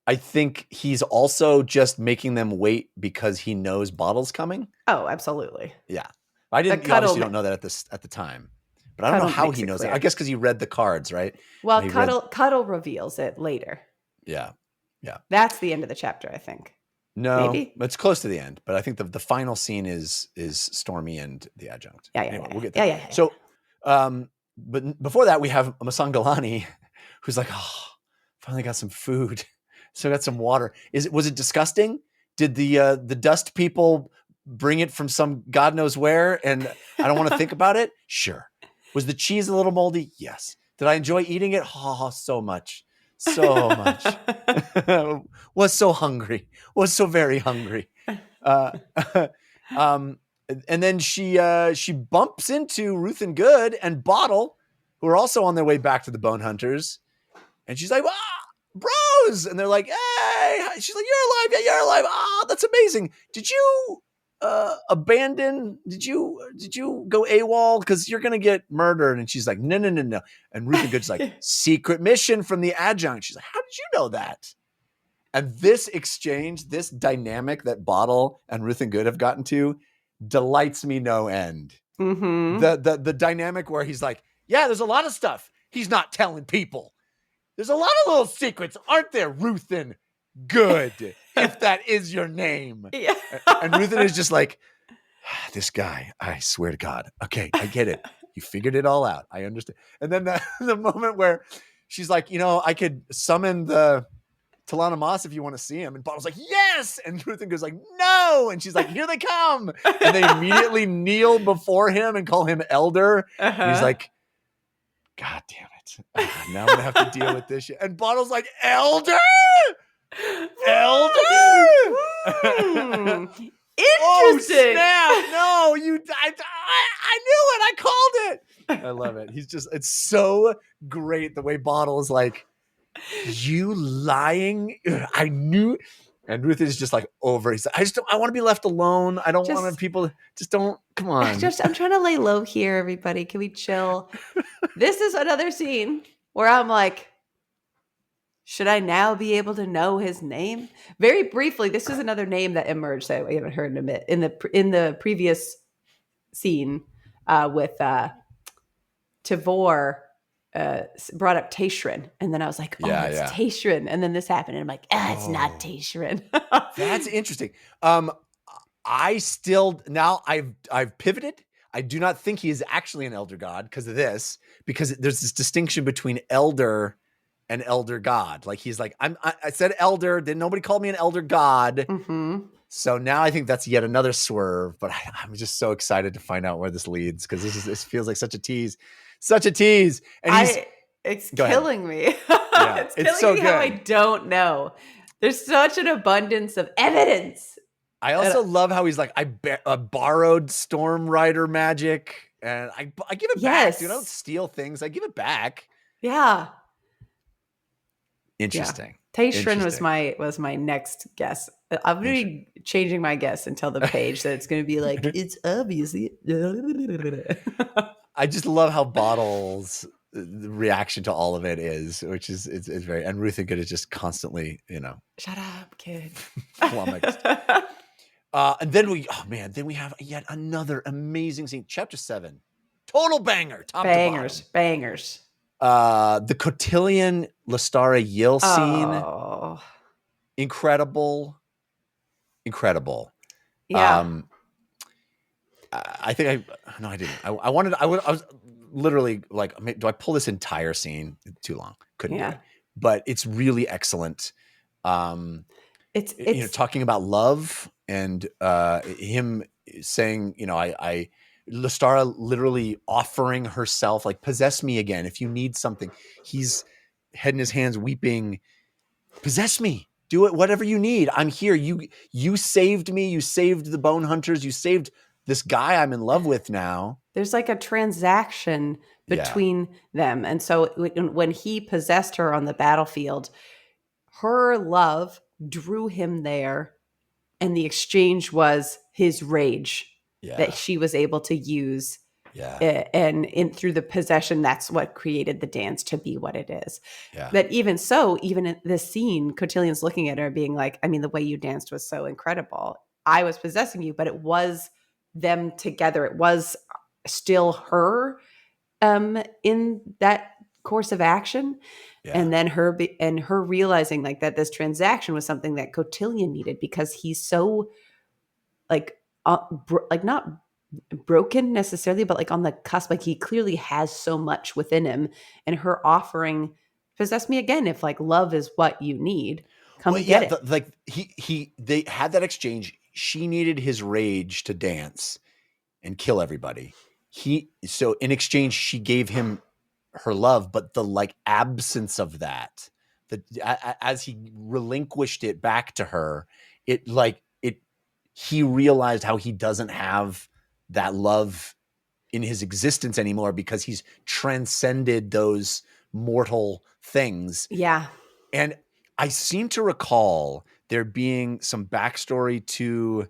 I think he's also just making them wait because he knows Bottle's coming. Oh, absolutely. Yeah. I obviously don't know that at the time, but I don't know how he knows it. I guess because he read the cards, right? Well, Cuddle reveals it later. Yeah. Yeah. That's the end of the chapter, I think. No, maybe it's close to the end, but I think the final scene is Stormy and the adjunct. We'll get there. Yeah. So, but before that, we have Masangalani, who's like, finally got some food. So got some water. Was it disgusting? Did the dust people bring it from some God knows where? And I don't want to think about it. Sure. Was the cheese a little moldy? Yes. Did I enjoy eating it? Oh, so much. So much. Was so hungry. Was so very hungry. And then she bumps into Ruth and Good and Bottle, who are also on their way back to the Bone Hunters. And she's like, bros. And they're like, hey. She's like, you're alive. Yeah, you're alive. That's amazing. Did you abandon? Did you go AWOL? Because you're gonna get murdered. And she's like, no. And Ruth and Good's like, secret mission from the adjunct. She's like, how did you know that? And this exchange, this dynamic that Bottle and Ruth and Good have gotten to, delights me no end. Mm-hmm. The dynamic where he's like, yeah, there's a lot of stuff he's not telling people. There's a lot of little secrets, aren't there, Ruth and Good, if that is your name. Yeah. And Ruthen is just like, this guy, I swear to God. Okay, I get it. You figured it all out. I understand. And then the moment where she's like, I could summon the Talana Moss if you want to see him. And Bottle's like, yes. And Ruthen goes like, no. And she's like, here they come. And they immediately kneel before him and call him elder. Uh-huh. And he's like, God damn it. Now I'm going to have to deal with this shit. And Bottle's like, elder? Interesting. Oh, snap. No, I knew it. I called it. I love it. It's so great the way Bottle is like, you lying? I knew. And Ruth is just like over. He's like, I want to be left alone. I don't want people, just don't, come on. I'm trying to lay low here, everybody. Can we chill? This is another scene where I'm like, should I now be able to know his name? Very briefly, this is another name that emerged that we haven't heard in a bit. In the previous scene with Tavor brought up Tashrin, and then I was like, it's Tashrin, and then this happened, and I'm like, it's not Tashrin. That's interesting. I still now I've pivoted. I do not think he is actually an elder god because there's this distinction between elder and elder god. Like he's like, I said elder, then nobody called me an elder god. Mm-hmm. So now I think that's yet another swerve, but I'm just so excited to find out where this leads because this feels like such a tease. And it's killing me. Yeah, it's killing so me good. How I don't know. There's such an abundance of evidence. I also love how he's like, I borrowed Storm Rider magic and I give it back. Dude, I don't steal things. I give it back. Yeah. Interesting. Yeah. Tashrin was my next guess. I'm going to be changing my guess until the page that it's going to be like, it's obviously. I just love how Bottle's reaction to all of it is, which is it's very, and Ruth and Good is just constantly, shut up, kid. And then we have yet another amazing scene. Chapter 7, total banger, bangers. The Cotillion Lestara Yill scene, incredible. Yeah. I think I didn't. I was literally like, do I pull this entire scene? Too long. Couldn't do it. But it's really excellent. It's talking about love and him saying, Lestara literally offering herself, like, possess me again. If you need something, he's head in his hands weeping, possess me, do it, whatever you need. I'm here. You saved me. You saved the bone hunters. You saved this guy I'm in love with now. There's like a transaction between them. And so when he possessed her on the battlefield, her love drew him there. And the exchange was his rage that she was able to use. Yeah. And through the possession, that's what created the dance to be what it is. Yeah. But even so, even in this scene, Cotillion's looking at her being like, I mean, the way you danced was so incredible. I was possessing you, but it was them together. It was still her in that course of action. Yeah. And then her realizing like that this transaction was something that Cotillion needed because he's so like not broken necessarily, but like on the cusp, like he clearly has so much within him, and her offering, possess me again if like love is what you need, come get it. They had that exchange. She needed his rage to dance and kill everybody. So in exchange, she gave him her love, but the like absence of that, as he relinquished it back to her, he realized how he doesn't have that love in his existence anymore because he's transcended those mortal things. Yeah. And I seem to recall there being some backstory to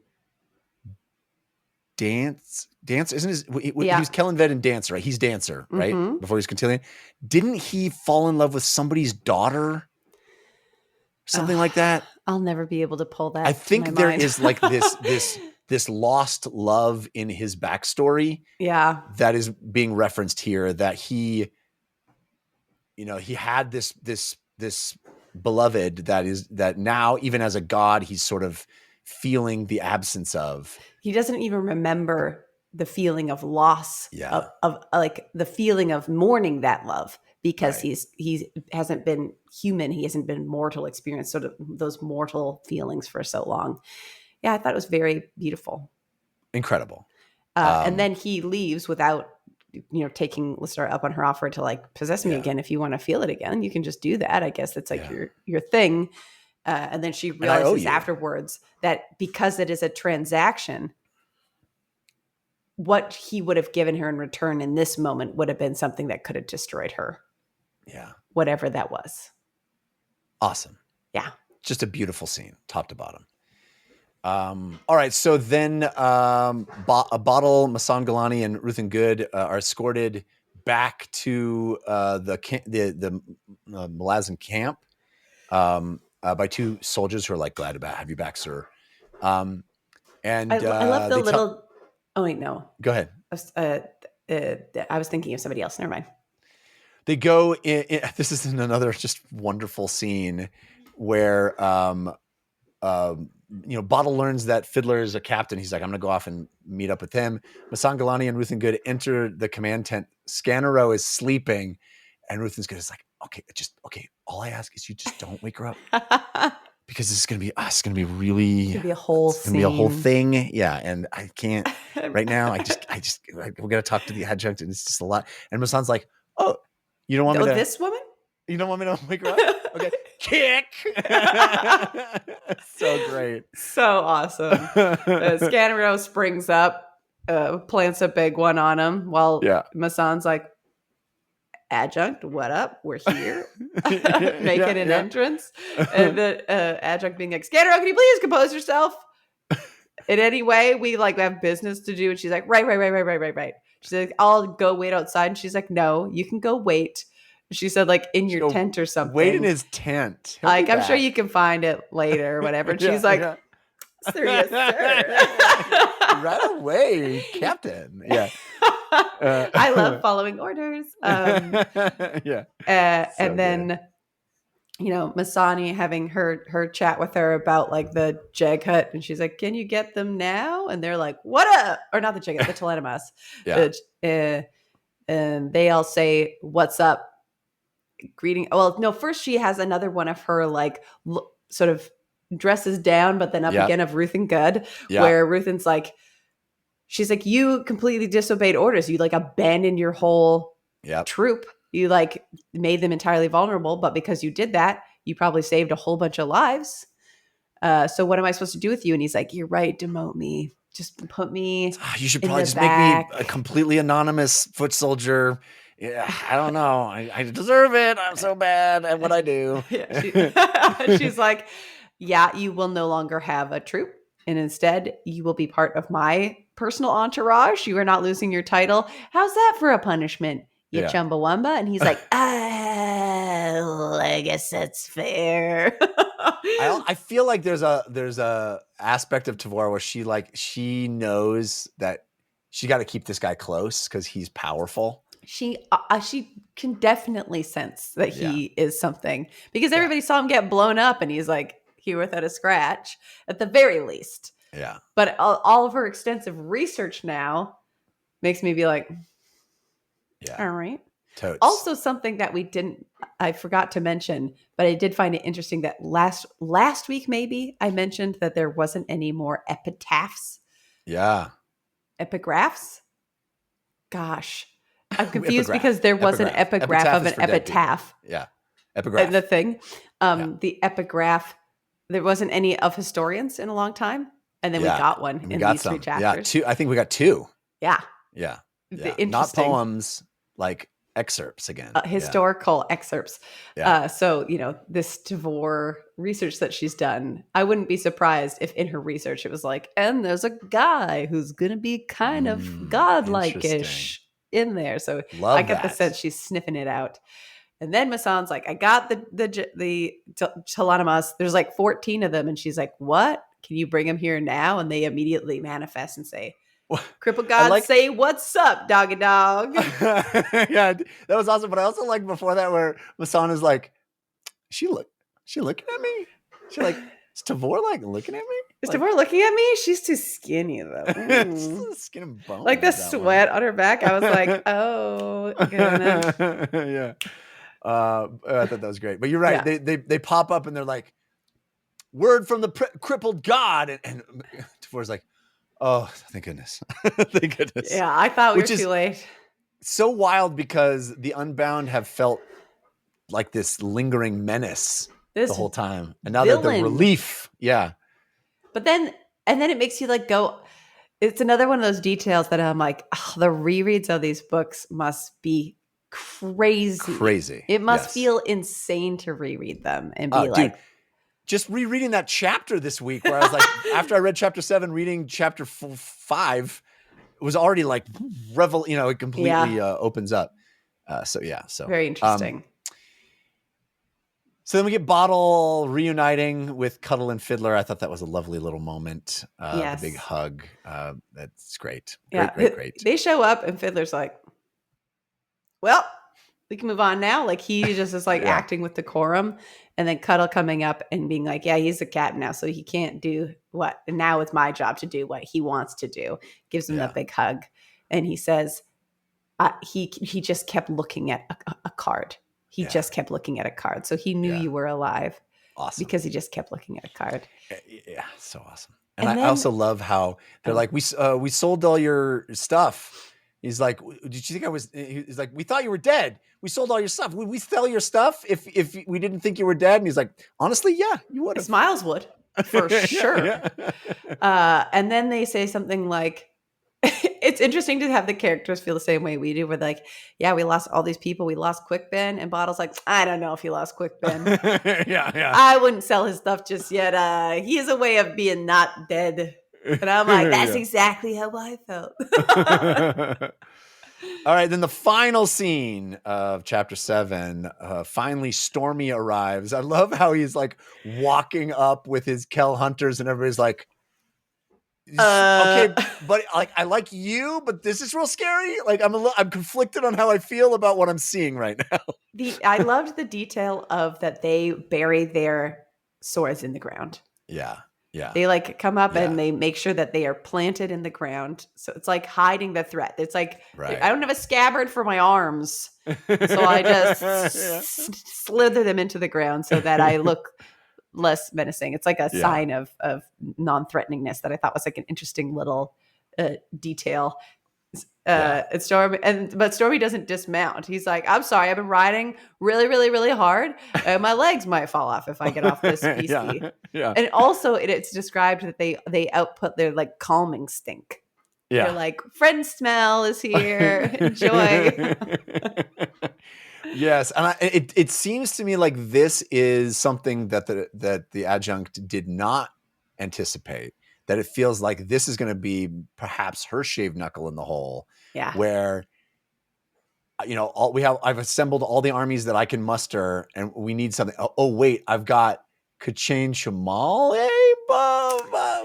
Dance, isn't he was Kellenved and Dancer, right? He's Dancer, right? Mm-hmm. Before he's Cotillion. Didn't he fall in love with somebody's daughter? Something like that? I'll never be able to pull that. I think there is like this lost love in his backstory. Yeah. That is being referenced here, that he had this beloved that now, even as a god, he's sort of feeling the absence of. He doesn't even remember the feeling of loss, of like the feeling of mourning that love, because he hasn't been human. He hasn't been mortal, experienced sort of those mortal feelings for so long. Yeah, I thought it was very beautiful. Incredible. And then he leaves without, taking Lestara up on her offer to like possess me again. If you want to feel it again, you can just do that. I guess that's like your thing. And then she realizes afterwards that because it is a transaction, what he would have given her in return in this moment would have been something that could have destroyed her. Yeah. Whatever that was. Awesome. Yeah. Just a beautiful scene, top to bottom. All right. So then Bottle, Masan Galani, and Ruth and Good are escorted back to the Malazan camp by two soldiers who are like, glad to have you back, sir. And I love the little. Oh wait, no. Go ahead. I was thinking of somebody else. Never mind. They go in. This is another just wonderful scene where Bottle learns that Fiddler is a captain. He's like, I'm gonna go off and meet up with him. Masan Galani and Ruth and Good enter the command tent. Scannero is sleeping, and Ruth and Good is like, okay. All I ask is you just don't wake her up. Because this is gonna be us. It's gonna be really. It's gonna be a whole. It's gonna be a whole thing. Yeah, and I can't right now. We gotta talk to the adjunct, and it's just a lot. And Masan's like, oh, you don't want me to. This woman? You don't want me to wake her up? Okay, kick. So great. So awesome. Scannero springs up, plants a big one on him, while Masan's like, adjunct, what up? We're here. Making an entrance. And the adjunct being like, Scannero, can you please compose yourself? In any way, we like have business to do. And she's like, right. She's like, I'll go wait outside. And she's like, no, you can go wait. She said, like, in your tent or something. Wait in his tent. Like, I'm sure you can find it later or whatever. And she's like, serious, sir. Right away, Captain. Yeah. I love following orders. Yeah. And then, Masani having her chat with her about like the Jag Hut, and she's like, "Can you get them now?" And they're like, "What up?" Or not the Jag Hut, the Telemamas. Yeah. And they all say, "What's up?" Greeting. Well, no. First, she has another one of her like sort of dresses down, but then up again of Ruth and Good, where Ruthen's like, she's like, "You completely disobeyed orders. You like abandoned your whole troop. You like made them entirely vulnerable, but because you did that, you probably saved a whole bunch of lives. So what am I supposed to do with you?" And he's like, "You're right. Demote me. Just put me. You should probably just make me a completely anonymous foot soldier. Yeah, I don't know. I deserve it. I'm so bad at what I do." She's like, "Yeah, you will no longer have a troop. And instead, you will be part of my personal entourage. You are not losing your title. How's that for a punishment, you Chumbawamba?" And he's like, I guess that's fair. I feel like there's a aspect of Tavora where she knows that she got to keep this guy close because he's powerful. She can definitely sense that he is something, because everybody saw him get blown up and he's like here without a scratch at the very least. Yeah. But all of her extensive research now makes me be like, all right. Totes. Also, something that I forgot to mention, but I did find it interesting that last week, maybe I mentioned that there wasn't any more epitaphs. Yeah. Epigraphs? Gosh. I'm confused because there was an epigraph of an epitaph. Yeah. Epigraph. The thing. The epigraph, there wasn't any of historians in a long time. And then we got one in these 3 chapters. Yeah, I think we got 2. Yeah. Yeah. Not poems, like excerpts again. Historical excerpts. Yeah. So, this Tavor research that she's done, I wouldn't be surprised if in her research it was like, and there's a guy who's going to be kind of godlike-ish in there. So I get the sense she's sniffing it out. And then Masan's like, I got the Telemamas. There's like 14 of them. And she's like, what? Can you bring them here now? And they immediately manifest and say, Crippled God, say what's up, doggy dog. Yeah, that was awesome. But I also like before that where Masan is like, she looking at me? She like, is Tavor like looking at me? Is Tavor looking at me? She's too skinny though. Skin and bone. Like the sweat on her back. I was like, oh, goodness. Yeah. I thought that was great. But you're right. Yeah. They pop up and they're like, word from the crippled God. And Tavor's like, oh, thank goodness. Thank goodness. Yeah, I thought we were too late. So wild because the Unbound have felt like this lingering menace the whole time. And now that the relief. Yeah. But then it makes you like go, It's another one of those details that I'm like, oh, the rereads of these books must be crazy. It must Yes. feel insane to reread them and Oh, be dude, like, just rereading that chapter this week where I was like, after I read chapter 7, reading chapter 5 was already like it completely opens up. So very interesting. So then we get Bottle reuniting with Cuddle and Fiddler. I thought that was a lovely little moment. Yes. The big hug. That's great. Yeah. Great. They show up and Fiddler's like, well, we can move on now. Like he just is like acting with decorum, and then Cuddle coming up and being like, yeah, he's a cat now, so he can't do what. And now it's my job to do what he wants to do. Gives him that big hug. And he says, he just kept looking at a card. He just kept looking at a card. So he knew you were alive. Awesome. Because he just kept looking at a card. Yeah, so awesome. And I also love how they're like, we sold all your stuff. He's like, did you think I was? He's like, we thought you were dead. We sold all your stuff. Would we sell your stuff if we didn't think you were dead? And he's like, honestly, yeah, you would have. Smiles would, for sure. And then they say something like, it's interesting to have the characters feel the same way we do. We're like, yeah, we lost all these people. We lost Quick Ben. And Bottle's like, I don't know if he lost Quick Ben. I wouldn't sell his stuff just yet. He has a way of being not dead. And I'm like, that's exactly how I felt. All right, then the final scene of chapter 7, finally Stormy arrives. I love how he's like walking up with his Kell Hunters and everybody's like, okay, but like I like you, but this is real scary. Like I'm conflicted on how I feel about what I'm seeing right now. I loved the detail of that they bury their swords in the ground. Yeah. They like come up and they make sure that they are planted in the ground. So it's like hiding the threat. It's like, I don't have a scabbard for my arms. So I just slither them into the ground so that I look less menacing. It's like a sign of non-threateningness that I thought was like an interesting little detail. But Stormy doesn't dismount. He's like, I'm sorry, I've been riding really, really, really hard. My legs might fall off if I get off this beastie. And also it's described that they output their like calming stink. They're like, friend smell is here. Enjoy. Yes, and it seems to me like this is something that the adjunct did not anticipate. That it feels like this is going to be perhaps her shaved knuckle in the hole. Yeah, where I've assembled all the armies that I can muster, and we need something. Oh wait, I've got Kachain Shamal. Hey,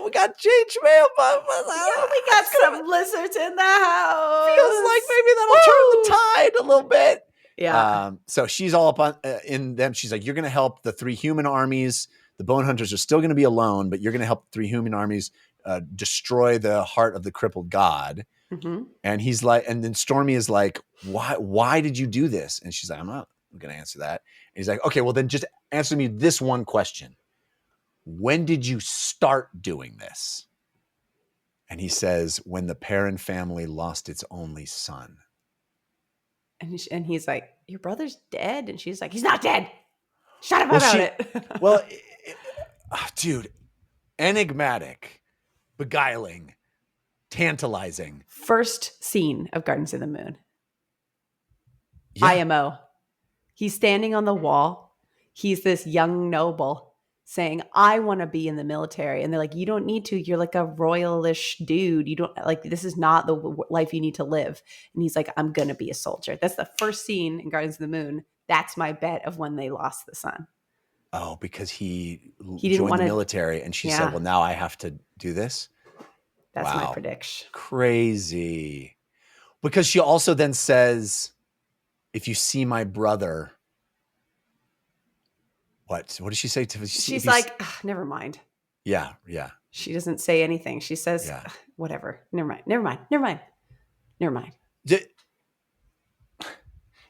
we got Jade Shmail. We got some lizards in the house. Feels like maybe that'll turn the tide a little bit. Yeah. So she's all up on in them. She's like, you're going to help the 3 human armies. The Bone Hunters are still going to be alone, but you're going to help 3 human armies destroy the heart of the crippled god. Mm-hmm. And he's like, and then Stormy is like, why did you do this? And she's like, I'm not going to answer that. And he's like, okay, well then just answer me this one question. When did you start doing this? And he says, when the Perrin family lost its only son. And he's like, your brother's dead? And she's like, he's not dead. Shut up about it. Dude, enigmatic, beguiling, tantalizing. First scene of Gardens of the Moon. Yeah. IMO. He's standing on the wall. He's this young noble saying, I want to be in the military. And they're like, you don't need to. You're like a royalish dude. You don't like, this is not the life you need to live. And he's like, I'm going to be a soldier. That's the first scene in Gardens of the Moon. That's my bet of when they lost the son. Oh, because he joined the military and she said, well, now I have to do this. That's my prediction. Crazy. Because she also then says, if you see my brother, what does she say? She's like, never mind. Yeah. She doesn't say anything. She says, whatever. Never mind.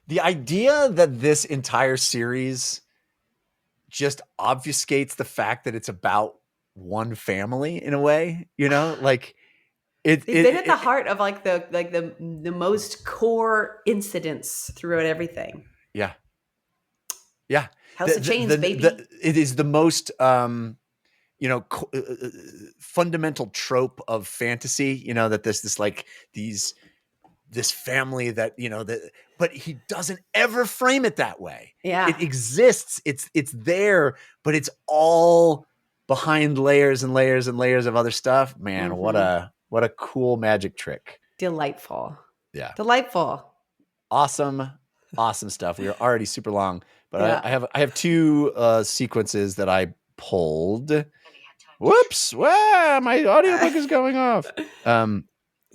The idea that this entire series just obfuscates the fact that it's about one family in a way, like it's been at the heart of like the most core incidents throughout everything. Yeah. House of Chains, baby. It is the most, fundamental trope of fantasy, that this like this family that, but he doesn't ever frame it that way. Yeah. It exists. It's there, but it's all behind layers and layers and layers of other stuff. Man, what a cool magic trick. Delightful. Yeah. Delightful. Awesome stuff. We are already super long, but Yeah. I have two sequences that I pulled. Whoops! Wow, my audiobook is going off.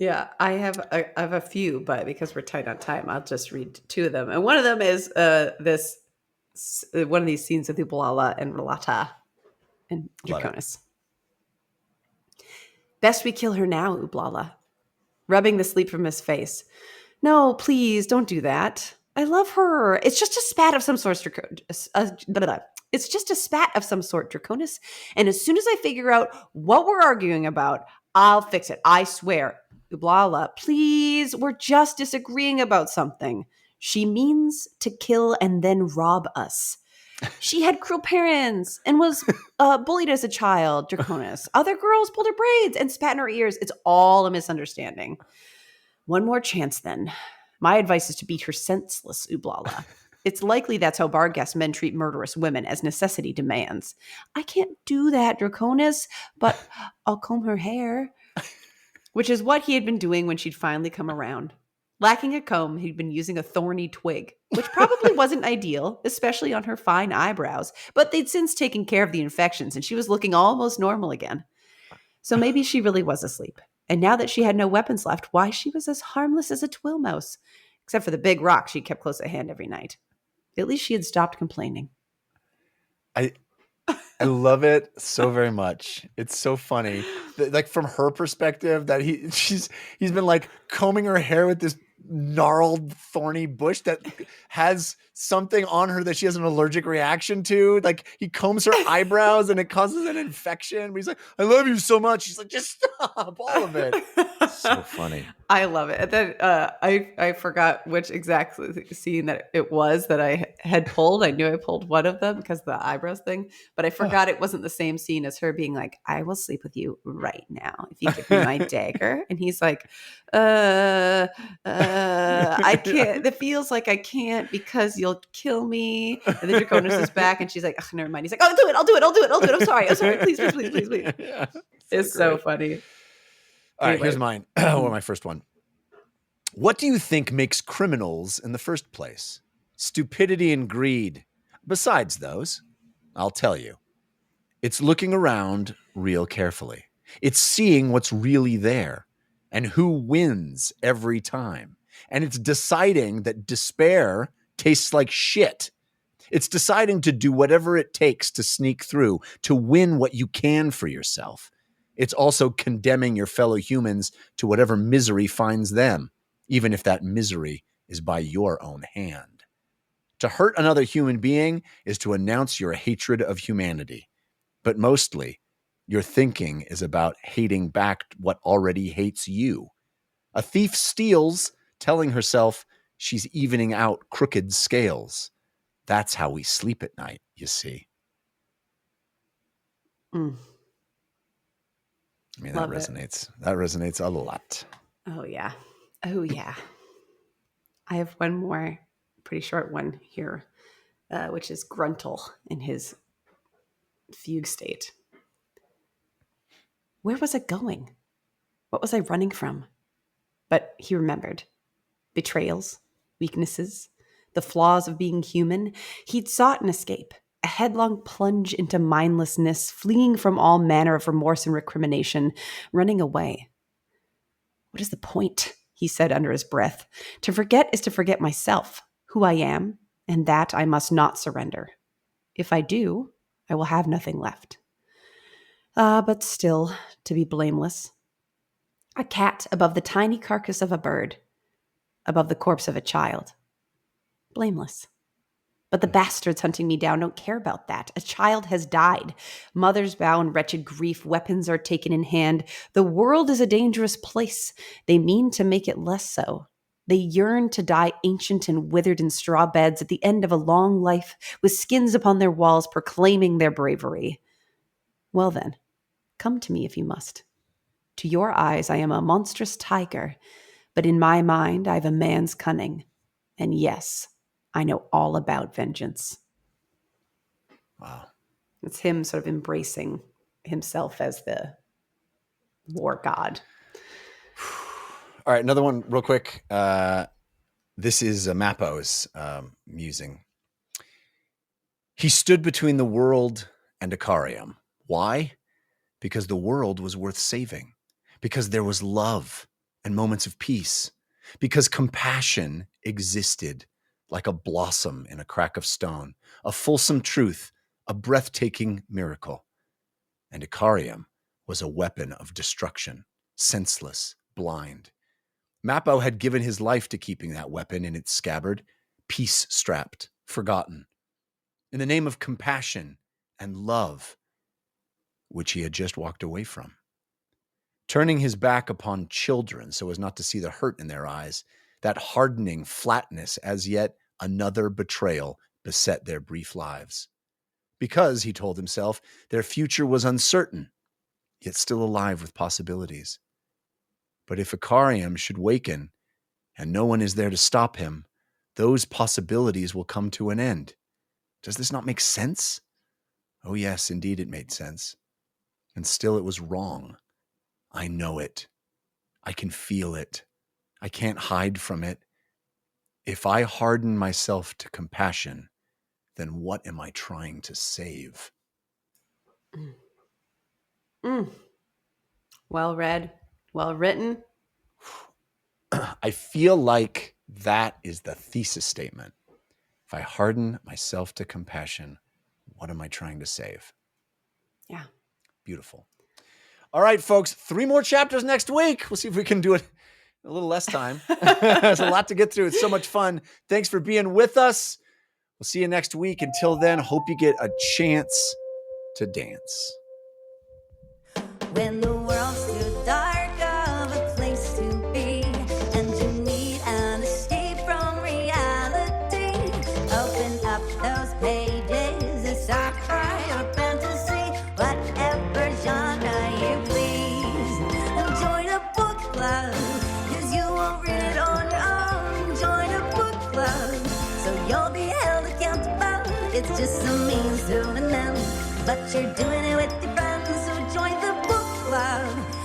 Yeah, I have a few, but because we're tight on time, I'll just read two of them. And one of them is one of these scenes with Ublala and Relata and Draconis. Best we kill her now, Ublala, rubbing the sleep from his face. No, please don't do that. I love her. It's just a spat of some sort, It's just a spat of some sort, Draconis. And as soon as I figure out what we're arguing about, I'll fix it. I swear. Ublala, please, we're just disagreeing about something. She means to kill and then rob us. She had cruel parents and was bullied as a child, Draconis. Other girls pulled her braids and spat in her ears. It's all a misunderstanding. One more chance, then. My advice is to beat her senseless, Ublala. It's likely that's how Barghest men treat murderous women, as necessity demands. I can't do that, Draconis, but I'll comb her hair. Which is what he had been doing when she'd finally come around. Lacking a comb, he'd been using a thorny twig, which probably wasn't ideal, especially on her fine eyebrows, but they'd since taken care of the infections and she was looking almost normal again. So maybe she really was asleep. And now that she had no weapons left, why, she was as harmless as a twill mouse, except for the big rock she kept close at hand every night. At least she had stopped complaining. I love it so very much. It's so funny. Like from her perspective that he's been like combing her hair with this gnarled thorny bush that has something on her that she has an allergic reaction to. Like he combs her eyebrows and it causes an infection. But he's like, I love you so much. She's like, just stop, all of it. So funny. I love it. And then I forgot which exact scene that it was that I had pulled. I knew I pulled one of them because of the eyebrows thing, but I forgot it wasn't the same scene as her being like, I will sleep with you right now if you give me my dagger. And he's like, I can't. It feels like I can't because you'll kill me. And then Draconis is back and she's like, never mind. He's like, I'll do it. I'm sorry. Please. Yeah, it's so funny. All right, here's mine. My first one. What do you think makes criminals in the first place? Stupidity and greed. Besides those, I'll tell you. It's looking around real carefully. It's seeing what's really there and who wins every time. And it's deciding that despair tastes like shit. It's deciding to do whatever it takes to sneak through, to win what you can for yourself. It's also condemning your fellow humans to whatever misery finds them, even if that misery is by your own hand. To hurt another human being is to announce your hatred of humanity. But mostly, your thinking is about hating back what already hates you. A thief steals, telling herself she's evening out crooked scales. That's how we sleep at night, you see. Mm. I mean, that resonates. That resonates a lot. Oh, yeah. I have one more pretty short one here, which is Gruntle in his fugue state. Where was I going? What was I running from? But he remembered. Betrayals, weaknesses, the flaws of being human. He'd sought an escape. A headlong plunge into mindlessness, fleeing from all manner of remorse and recrimination, running away. What is the point? He said under his breath. To forget is to forget myself, who I am, and that I must not surrender. If I do, I will have nothing left. But still, to be blameless. A cat above the tiny carcass of a bird, above the corpse of a child. Blameless. But the bastards hunting me down don't care about that. A child has died. Mothers bow in wretched grief. Weapons are taken in hand. The world is a dangerous place. They mean to make it less so. They yearn to die ancient and withered in straw beds at the end of a long life, with skins upon their walls proclaiming their bravery. Well then, come to me if you must. To your eyes, I am a monstrous tiger, but in my mind, I have a man's cunning. And yes, I know all about vengeance. Wow. It's him sort of embracing himself as the war god. All right, another one real quick. This is Mappo's musing. He stood between the world and Icarium. Why? Because the world was worth saving. Because there was love and moments of peace. Because compassion existed like a blossom in a crack of stone, a fulsome truth, a breathtaking miracle. And Icarium was a weapon of destruction, senseless, blind. Mappo had given his life to keeping that weapon in its scabbard, peace-strapped, forgotten, in the name of compassion and love, which he had just walked away from. Turning his back upon children so as not to see the hurt in their eyes, that hardening flatness as yet another betrayal beset their brief lives. Because, he told himself, their future was uncertain, yet still alive with possibilities. But if Icarium should waken, and no one is there to stop him, those possibilities will come to an end. Does this not make sense? Oh yes, indeed it made sense. And still it was wrong. I know it. I can feel it. I can't hide from it. If I harden myself to compassion, then what am I trying to save? Well read, well written. I feel like that is the thesis statement. If I harden myself to compassion, what am I trying to save? Yeah. Beautiful. All right, folks, 3 more chapters next week. We'll see if we can do it a little less time. There's a lot to get through. It's so much fun. Thanks for being with us. We'll see you next week. Until then, hope you get a chance to dance. When the world's too dark of a place to be, and you need an escape from reality, open up those pages and start your fantasy, whatever genre you please. And join a book club, 'cause you won't read it on your own. Join a book club, so you'll be held accountable. It's just a means to an end, but you're doing it with your friends, so join the book club.